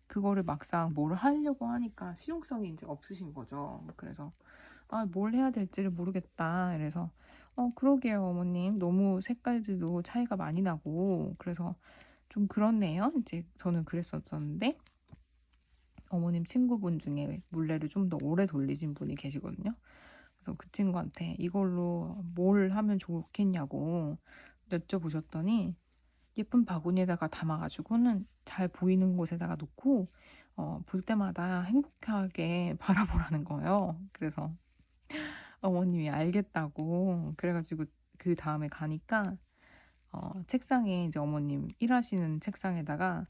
그거를 막상 뭘 하려고 하니까 실용성이 이제 없으신 거죠. 그래서 뭘 해야 될지를 모르겠다. 그래서 그러게요, 어머님. 너무 색깔들도 차이가 많이 나고 그래서 좀 그렇네요. 이제 저는 그랬었었는데 어머님 친구분 중에 물레를 좀 더 오래 돌리신 분이 계시거든요. 그래서 그 친구한테 이걸로 뭘 하면 좋겠냐고 여쭤보셨더니 예쁜 바구니에다가 담아가지고는 잘 보이는 곳에다가 놓고 볼 때마다 행복하게 바라보라는 거예요. 그래서 어머님이 알겠다고 그래가지고 그 다음에 가니까 책상에 이제 어머님 일하시는 책상에다가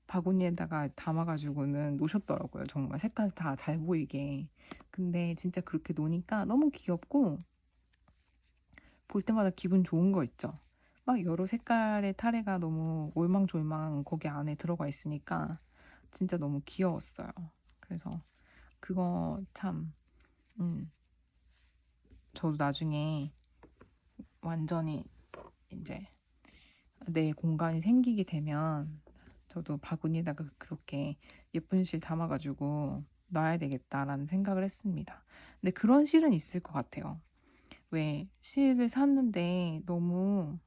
바구니에다가 담아 가지고는 놓으셨더라고요. 정말 색깔 다 잘 보이게. 근데 진짜 그렇게 노니까 너무 귀엽고 볼 때마다 기분 좋은 거 있죠. 막 여러 색깔의 타레가 너무 올망졸망 거기 안에 들어가 있으니까 진짜 너무 귀여웠어요. 그래서 그거 참 저도 나중에 완전히 이제 내 공간이 생기게 되면 저도 바구니에다가 그렇게 예쁜 실 담아가지고 놔야 되겠다라는 생각을 했습니다. 근데 그런 실은 있을 것 같아요. 왜 실을 샀는데 너무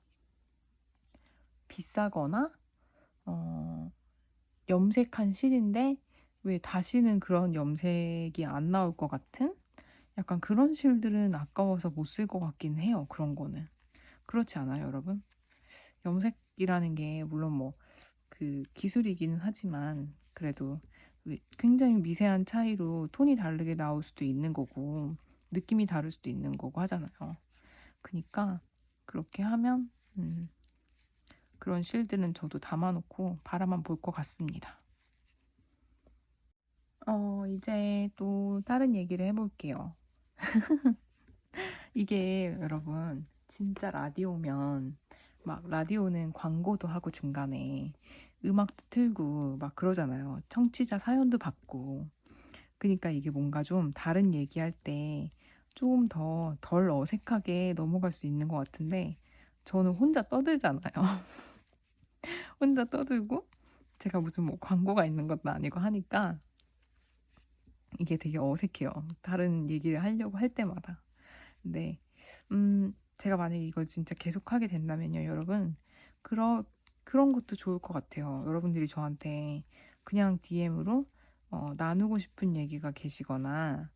비싸거나 어, 염색한 실인데 왜 다시는 그런 염색이 안 나올 것 같은 약간 그런 실들은 아까워서 못 쓸 것 같긴 해요. 그런 거는. 그렇지 않아요, 여러분? 염색이라는 게 물론 뭐 그 기술이기는 하지만 그래도 굉장히 미세한 차이로 톤이 다르게 나올 수도 있는 거고 느낌이 다를 수도 있는 거고 하잖아요. 그러니까 그렇게 하면 그런 실들은 저도 담아놓고 바라만 볼 것 같습니다. 이제 또 다른 얘기를 해볼게요. 이게 여러분 진짜 라디오면 막 라디오는 광고도 하고 중간에 음악도 틀고 막 그러잖아요. 청취자 사연도 받고. 그러니까 이게 뭔가 좀 다른 얘기할 때 조금 더 덜 어색하게 넘어갈 수 있는 것 같은데 저는 혼자 떠들잖아요. 혼자 떠들고 제가 무슨 뭐 광고가 있는 것도 아니고 하니까 이게 되게 어색해요. 다른 얘기를 하려고 할 때마다. 근데 제가 만약에 이걸 진짜 계속 하게 된다면요, 여러분. 그러, 그런 것도 좋을 것 같아요. 여러분들이 저한테 그냥 DM으로 나누고 싶은 얘기가 계시거나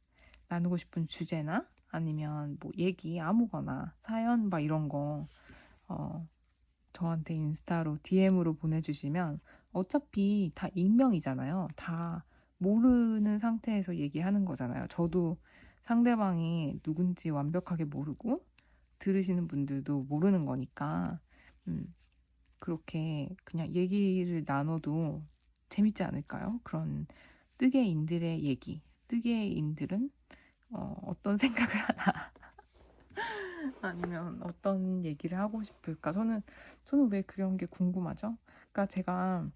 나누고 싶은 주제나 아니면 뭐 얘기 아무거나 사연 막 이런 거 어, 저한테 인스타로 DM으로 보내주시면 어차피 다 익명이잖아요. 다 모르는 상태에서 얘기하는 거잖아요. 저도 상대방이 누군지 완벽하게 모르고 들으시는 분들도 모르는 거니까 음, 그렇게 그냥 얘기를 나눠도 재밌지 않을까요? 그런 뜨개인들의 얘기. 뜨개인들은 어떤 생각을 하나 아니면 어떤 얘기를 하고 싶을까? 저는 왜 그런 게 궁금하죠? 그러니까 제가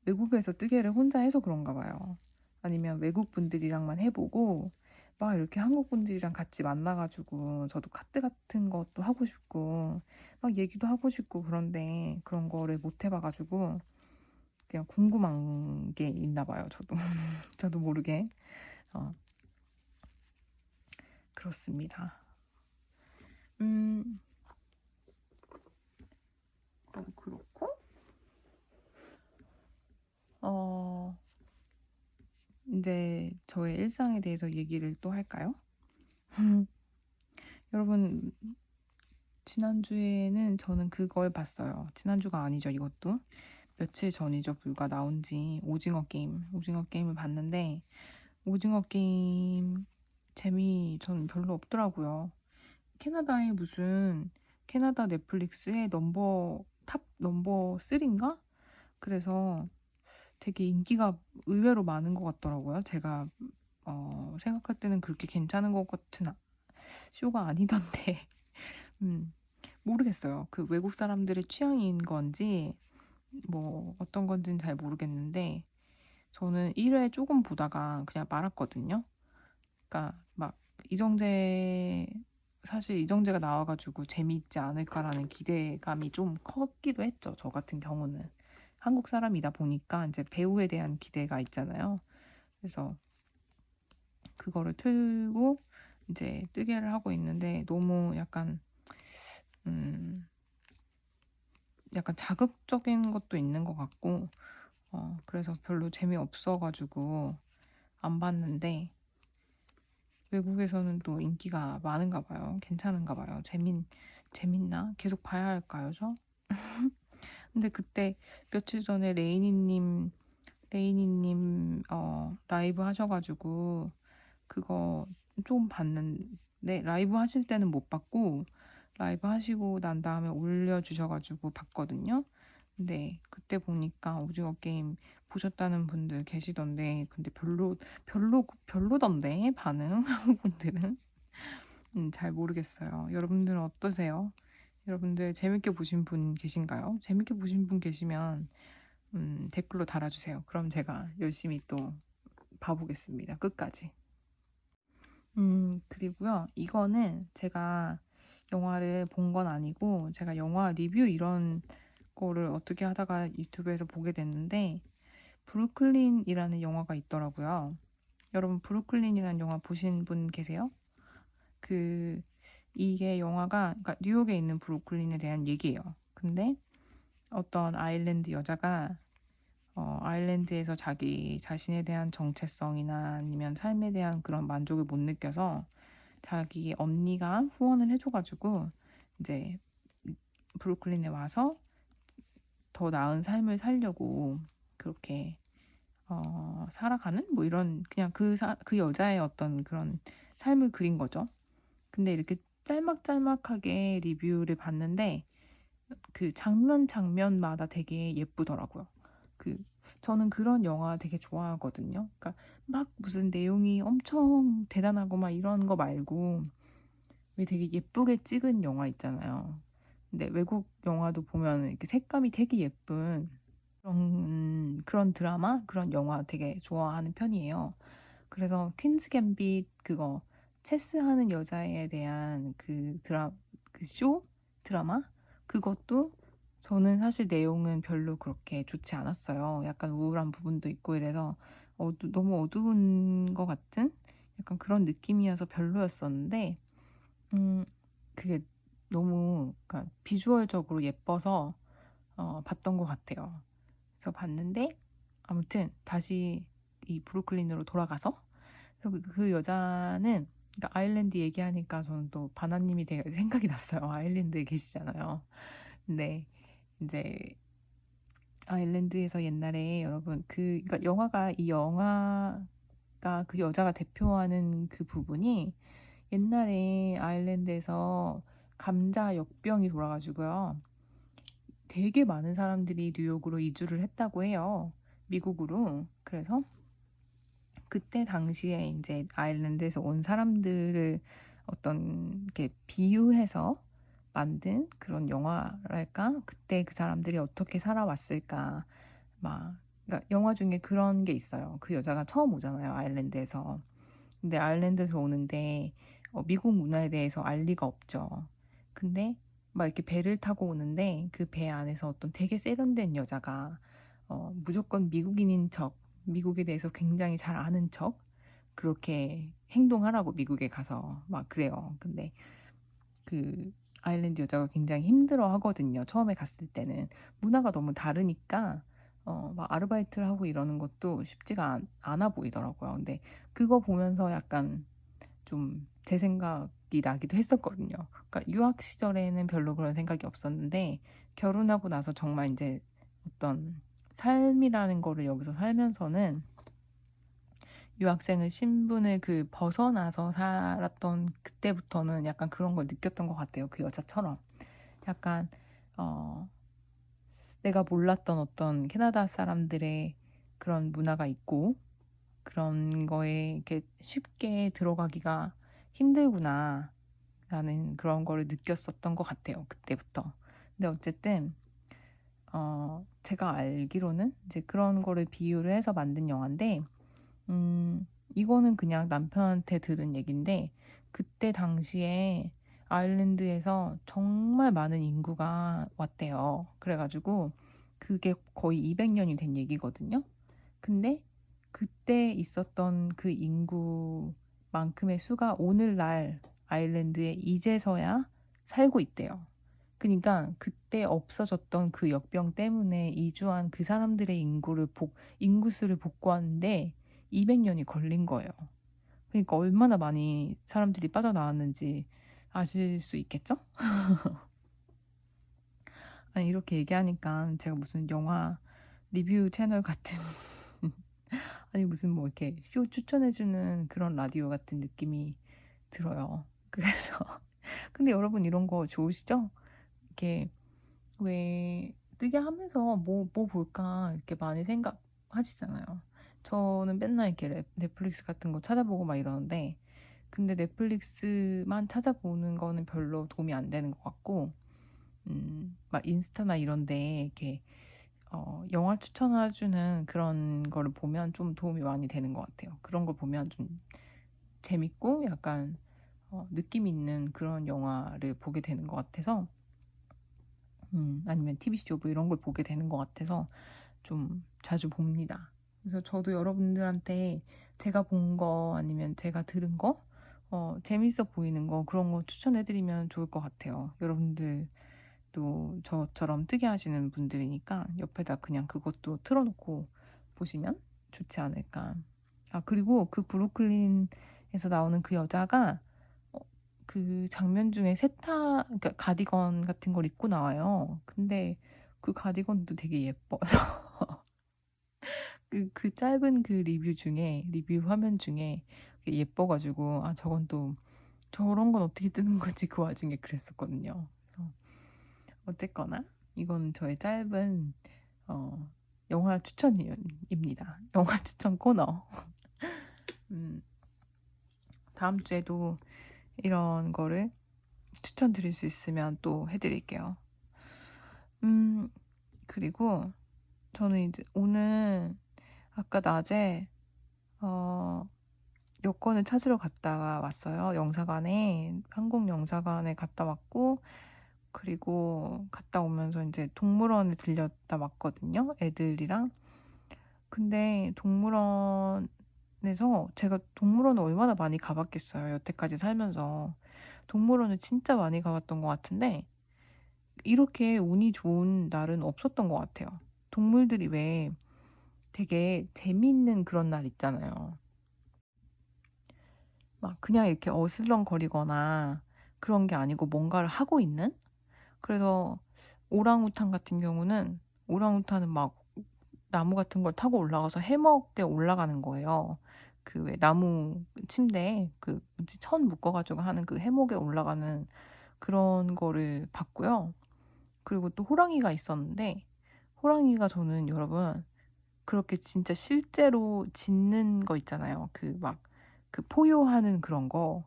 외국에서 뜨개를 혼자 해서 그런가 봐요. 아니면 외국 분들이랑만 해보고 막 이렇게 한국 분들이랑 같이 만나가지고 저도 카트 같은 것도 하고 싶고 막 얘기도 하고 싶고 그런데 그런 거를 못 해봐가지고 그냥 궁금한 게 있나 봐요. 저도 저도 모르게 어, 그렇습니다. 음, 그렇고 어. 이제 저의 일상에 대해서 얘기를 또 할까요? 여러분, 지난주에는 저는 그걸 봤어요. 지난주가 아니죠, 이것도. 며칠 전이죠, 불과 나온 지 오징어 게임. 오징어 게임을 봤는데, 오징어 게임 재미 저는 별로 없더라고요. 캐나다의 무슨, 캐나다 넷플릭스의 탑 넘버 3인가? 그래서 되게 인기가 의외로 많은 것 같더라고요. 제가 생각할 때는 그렇게 괜찮은 것 같은 쇼가 아니던데, 음, 모르겠어요. 그 외국 사람들의 취향인 건지, 뭐, 어떤 건지는 잘 모르겠는데, 저는 1회 조금 보다가 그냥 말았거든요. 그러니까, 막, 이정재, 사실 이정재가 나와가지고 재미있지 않을까라는 기대감이 좀 컸기도 했죠. 저 같은 경우는. 한국 사람이다 보니까 이제 배우에 대한 기대가 있잖아요. 그래서 그거를 틀고 이제 뜨개를 하고 있는데 너무 음, 약간 자극적인 것도 있는 것 같고, 그래서 별로 재미없어가지고 안 봤는데 외국에서는 또 인기가 많은가 봐요. 괜찮은가 봐요. 재밌나? 계속 봐야 할까요, 저? 근데 그때 며칠 전에 레이니님, 라이브 하셔가지고 그거 좀 봤는데 라이브 하실 때는 못 봤고 라이브 하시고 난 다음에 올려주셔가지고 봤거든요. 근데 그때 보니까 오징어 게임 보셨다는 분들 계시던데, 근데 별로던데, 반응, 분들은. 잘 모르겠어요. 여러분들은 어떠세요? 여러분들 재밌게 보신 분 계신가요? 재밌게 보신 분 계시면 댓글로 달아주세요. 그럼 제가 열심히 또 봐보겠습니다. 끝까지. 그리고요. 이거는 제가 영화를 본 건 아니고 제가 영화 리뷰 이런 거를 어떻게 하다가 유튜브에서 보게 됐는데, 브루클린이라는 영화가 있더라고요. 여러분 브루클린이라는 영화 보신 분 계세요? 그 이게 영화가, 그러니까 뉴욕에 있는 브루클린에 대한 얘기예요. 근데 어떤 아일랜드 여자가 아일랜드에서 자기 자신에 대한 정체성이나 아니면 삶에 대한 그런 만족을 못 느껴서 자기 언니가 후원을 해줘가지고 이제 브루클린에 와서 더 나은 삶을 살려고 그렇게 살아가는 뭐 이런, 그냥 그 여자의 어떤 그런 삶을 그린 거죠. 근데 이렇게 짤막짤막하게 리뷰를 봤는데 그 장면 장면마다 되게 예쁘더라고요. 그 저는 그런 영화 되게 좋아하거든요. 그러니까 막 무슨 내용이 엄청 대단하고 막 이런 거 말고 왜 되게 예쁘게 찍은 영화 있잖아요. 근데 외국 영화도 보면 이렇게 색감이 되게 예쁜 그런 드라마, 그런 영화 되게 좋아하는 편이에요. 그래서 퀸즈 갬빗 그거 체스하는 여자에 대한 그 쇼 드라마, 그것도 저는 사실 내용은 별로 그렇게 좋지 않았어요. 약간 우울한 부분도 있고 이래서 너무 어두운 것 같은 약간 그런 느낌이어서 별로였었는데, 음 그게 너무, 그러니까 비주얼적으로 예뻐서 봤던 것 같아요. 그래서 봤는데 아무튼 다시 이 브루클린으로 돌아가서, 그래서 그 여자는, 그러니까 아일랜드 얘기하니까 저는 또 바나님이 되게 생각이 났어요. 아일랜드에 계시잖아요. 근데 이제 아일랜드에서 옛날에 여러분 그러니까 이 영화가 그 여자가 대표하는 그 부분이, 옛날에 아일랜드에서 감자 역병이 돌아가지고요. 되게 많은 사람들이 뉴욕으로 이주를 했다고 해요. 미국으로. 그래서 그때 당시에 이제 아일랜드에서 온 사람들을 어떤 게 비유해서 만든 그런 영화랄까? 그때 그 사람들이 어떻게 살아왔을까? 막, 그러니까 영화 중에 그런 게 있어요. 그 여자가 처음 오잖아요, 아일랜드에서. 근데 아일랜드에서 오는데 미국 문화에 대해서 알 리가 없죠. 근데 막 이렇게 배를 타고 오는데 그 배 안에서 어떤 되게 세련된 여자가 무조건 미국인인 척, 미국에 대해서 굉장히 잘 아는 척, 그렇게 행동하라고 미국에 가서 막 그래요. 근데 그 아일랜드 여자가 굉장히 힘들어 하거든요. 처음에 갔을 때는 문화가 너무 다르니까 막 아르바이트를 하고 이러는 것도 쉽지가 않아 보이더라고요. 근데 그거 보면서 약간 좀 제 생각이 나기도 했었거든요. 그러니까 유학 시절에는 별로 그런 생각이 없었는데 결혼하고 나서 정말 이제 어떤 삶이라는 거를 여기서 살면서는, 유학생의 신분을 벗어나서 살았던 그때부터는 약간 그런 걸 느꼈던 것 같아요. 그 여자처럼. 약간, 어, 내가 몰랐던 어떤 캐나다 사람들의 그런 문화가 있고, 그런 거에 이렇게 쉽게 들어가기가 힘들구나, 라는 그런 거를 느꼈었던 것 같아요. 그때부터. 근데 어쨌든, 제가 알기로는 이제 그런 거를 비유를 해서 만든 영화인데, 이거는 그냥 남편한테 들은 얘긴데, 그때 당시에 아일랜드에서 정말 많은 인구가 왔대요. 그래가지고 그게 거의 200년이 된 얘기거든요. 근데 그때 있었던 그 인구만큼의 수가 오늘날 아일랜드에 이제서야 살고 있대요. 그러니까 그때 없어졌던 그 역병 때문에 이주한 그 사람들의 인구수를 복구하는데 200년이 걸린 거예요. 그러니까 얼마나 많이 사람들이 빠져나왔는지 아실 수 있겠죠? 아니, 이렇게 얘기하니까 제가 무슨 영화 리뷰 채널 같은 아니 무슨 뭐 이렇게 쇼 추천해주는 그런 라디오 같은 느낌이 들어요. 그래서 근데 여러분 이런 거 좋으시죠? 이렇게 왜 뜨게 하면서 '뭐 볼까?' 이렇게 많이 생각하시잖아요. 저는 맨날 이렇게 넷플릭스 같은 거 찾아보고 막 이러는데, 근데 넷플릭스만 찾아보는 거는 별로 도움이 안 되는 것 같고, 막 인스타나 이런 데 이렇게 영화 추천해 주는 그런 거를 보면 좀 도움이 많이 되는 것 같아요. 그런 걸 보면 좀 재밌고 약간 느낌 있는 그런 영화를 보게 되는 것 같아서, 아니면 TV쇼 뭐 이런 걸 보게 되는 것 같아서 좀 자주 봅니다. 그래서 저도 여러분들한테 제가 본 거 아니면 제가 들은 거, 재밌어 보이는 거, 그런 거 추천해드리면 좋을 것 같아요. 여러분들도 저처럼 뜨게 하시는 분들이니까 옆에다 그냥 그것도 틀어놓고 보시면 좋지 않을까. 아, 그리고 그 브루클린에서 나오는 그 여자가 어, 그 장면 중에 그러니까 가디건 같은 걸 입고 나와요. 근데 그 가디건도 되게 예뻐서 그 짧은 그 리뷰 화면 중에 예뻐가지고, 아, 저건 또 저런 건 어떻게 뜨는 거지? 그 와중에 그랬었거든요. 그래서 어쨌거나 이건 저의 짧은 어, 영화 추천입니다. 영화 추천 코너. 음, 다음 주에도 이런 거를 추천드릴 수 있으면 또 해드릴게요. 음, 그리고 저는 이제 오늘 아까 낮에 어, 여권을 찾으러 갔다가 왔어요. 영사관에, 한국 영사관에 갔다 왔고, 그리고 갔다 오면서 이제 동물원에 들렸다 왔거든요. 애들이랑. 근데 동물원에서 제가 동물원을 얼마나 많이 가봤겠어요. 여태까지 살면서. 동물원을 진짜 많이 가봤던 것 같은데, 이렇게 운이 좋은 날은 없었던 것 같아요. 동물들이 왜 되게 재미있는 그런 날 있잖아요. 막 그냥 이렇게 어슬렁거리거나 그런 게 아니고 뭔가를 하고 있는? 그래서 오랑우탄 같은 경우는, 오랑우탄은 막 나무 같은 걸 타고 올라가서 해먹에 올라가는 거예요. 그 왜 나무 침대에 그 뭐지, 천 묶어가지고 하는 그 해먹에 올라가는 그런 거를 봤고요. 그리고 또 호랑이가 있었는데, 호랑이가 저는 여러분 그렇게 진짜 실제로 짖는 거 있잖아요. 그 막 그 포효하는 그런 거,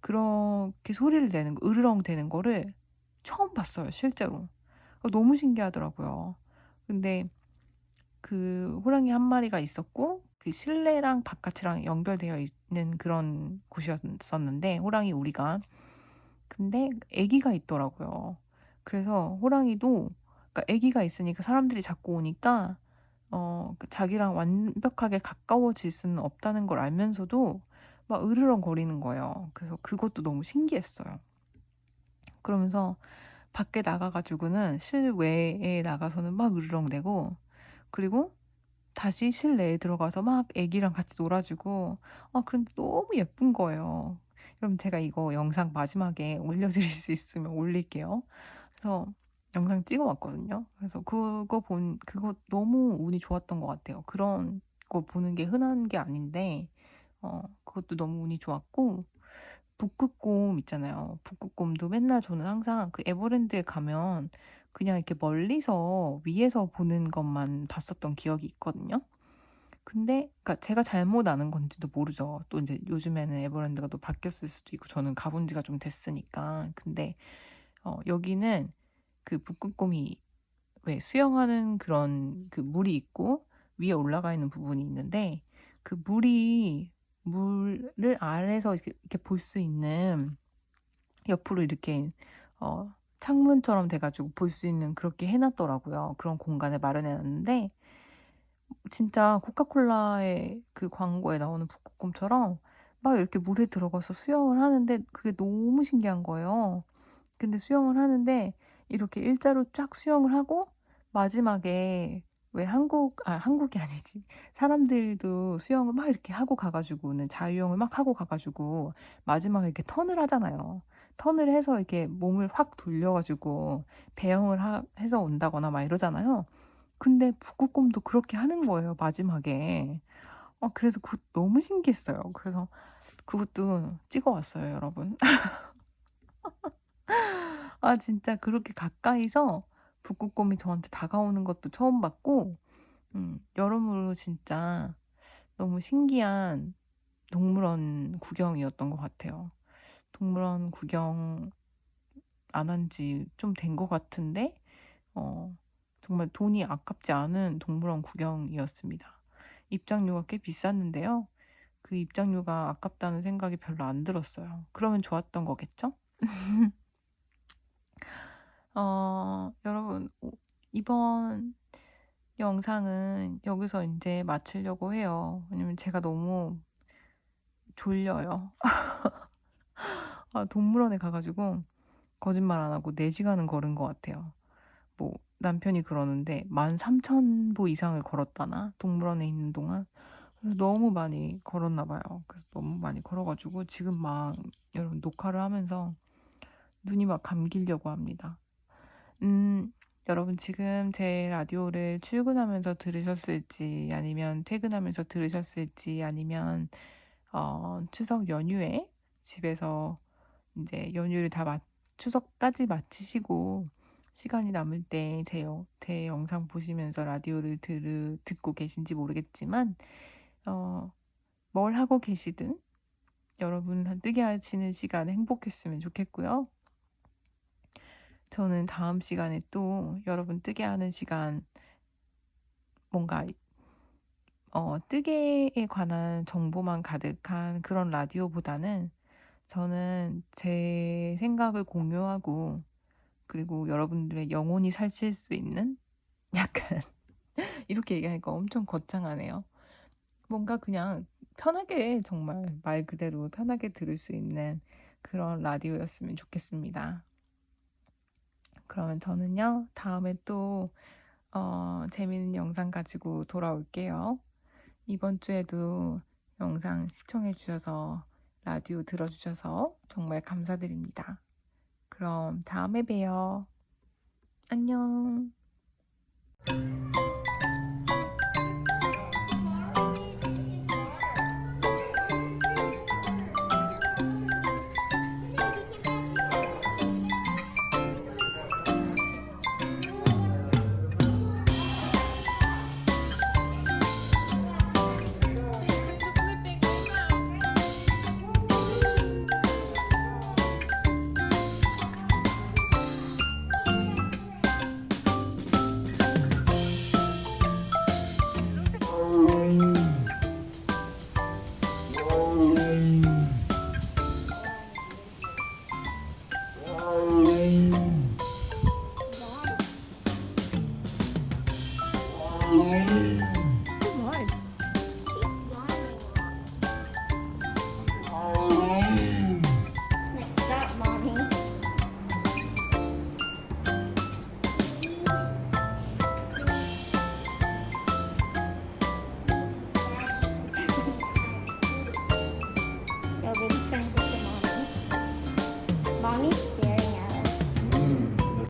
그렇게 소리를 내는 거, 으르렁 대는 거를 처음 봤어요, 실제로. 너무 신기하더라고요. 근데 그 호랑이 한 마리가 있었고, 그 실내랑 바깥이랑 연결되어 있는 그런 곳이었었는데, 호랑이 우리가. 근데 아기가 있더라고요. 그래서 호랑이도, 그러니까 아기가 있으니까 사람들이 자꾸 오니까 그 자기랑 완벽하게 가까워질 수는 없다는 걸 알면서도 막 으르렁거리는 거예요. 그래서 그것도 너무 신기했어요. 그러면서 밖에 나가가지고는, 실외에 나가서는 막 으르렁대고, 그리고 다시 실내에 들어가서 막 애기랑 같이 놀아주고, 그런데 너무 예쁜 거예요. 그럼 제가 이거 영상 마지막에 올려드릴 수 있으면 올릴게요. 그래서 영상 찍어왔거든요. 그래서 그거 너무 운이 좋았던 것 같아요. 그런 거 보는 게 흔한 게 아닌데, 그것도 너무 운이 좋았고, 북극곰 있잖아요. 북극곰도 맨날 저는 항상 그 에버랜드에 가면 그냥 이렇게 멀리서 위에서 보는 것만 봤었던 기억이 있거든요. 근데 그러니까 제가 잘못 아는 건지도 모르죠. 또 이제 요즘에는 에버랜드가 또 바뀌었을 수도 있고, 저는 가본 지가 좀 됐으니까. 근데 여기는 그 북극곰이 왜 수영하는 그런 그 물이 있고 위에 올라가 있는 부분이 있는데, 그 물을 아래에서 이렇게 볼 수 있는, 옆으로 이렇게 창문처럼 돼가지고 볼 수 있는, 그렇게 해놨더라고요. 그런 공간을 마련해놨는데, 진짜 코카콜라의 그 광고에 나오는 북극곰처럼 막 이렇게 물에 들어가서 수영을 하는데, 그게 너무 신기한 거예요. 근데 수영을 하는데 이렇게 일자로 쫙 수영을 하고, 마지막에 왜 한국이 아니지. 사람들도 수영을 막 이렇게 하고 가가지고는, 자유형을 막 하고 가가지고 마지막에 이렇게 턴을 하잖아요. 턴을 해서 이렇게 몸을 확 돌려가지고 해서 온다거나 막 이러잖아요. 근데 북극곰도 그렇게 하는 거예요, 마지막에. 그래서 그거 너무 신기했어요. 그래서 그것도 찍어 왔어요, 여러분. 아 진짜 그렇게 가까이서 북극곰이 저한테 다가오는 것도 처음 봤고 여러모로 진짜 너무 신기한 동물원 구경이었던 것 같아요. 동물원 구경 안 한 지 좀 된 것 같은데 어 정말 돈이 아깝지 않은 동물원 구경이었습니다. 입장료가 꽤 비쌌는데요. 그 입장료가 아깝다는 생각이 별로 안 들었어요. 그러면 좋았던 거겠죠? 여러분 이번 영상은 여기서 이제 마치려고 해요. 왜냐면 제가 너무 졸려요. 동물원에 가 가지고 거짓말 안 하고 4 시간은 걸은 것 같아요. 뭐 남편이 그러는데 13,000보 이상을 걸었다나 동물원에 있는 동안. 그래서 너무 많이 걸었나 봐요. 그래서 너무 많이 걸어 가지고 지금 막 여러분 녹화를 하면서 눈이 막 감기려고 합니다. 여러분 지금 제 라디오를 출근하면서 들으셨을지 아니면 퇴근하면서 들으셨을지 아니면 추석 연휴에 집에서 이제 연휴를 다 추석까지 마치시고 시간이 남을 때 제 영상 보시면서 라디오를 듣고 계신지 모르겠지만 어 뭘 하고 계시든 여러분 한 뜨게 하시는 시간 행복했으면 좋겠고요. 저는 다음 시간에 또 여러분 뜨게 하는 시간 뭔가 뜨개에 관한 정보만 가득한 그런 라디오보다는 저는 제 생각을 공유하고 그리고 여러분들의 영혼이 살실 수 있는 약간 이렇게 얘기하니까 엄청 거창하네요. 뭔가 그냥 편하게 정말 말 그대로 편하게 들을 수 있는 그런 라디오였으면 좋겠습니다. 그러면 저는요, 다음에 또 재미있는 영상 가지고 돌아올게요. 이번 주에도 영상 시청해 주셔서 라디오 들어주셔서 정말 감사드립니다. 그럼 다음에 봬요. 안녕. Next up, mommy. You'll be friends with the mommy. Mommy?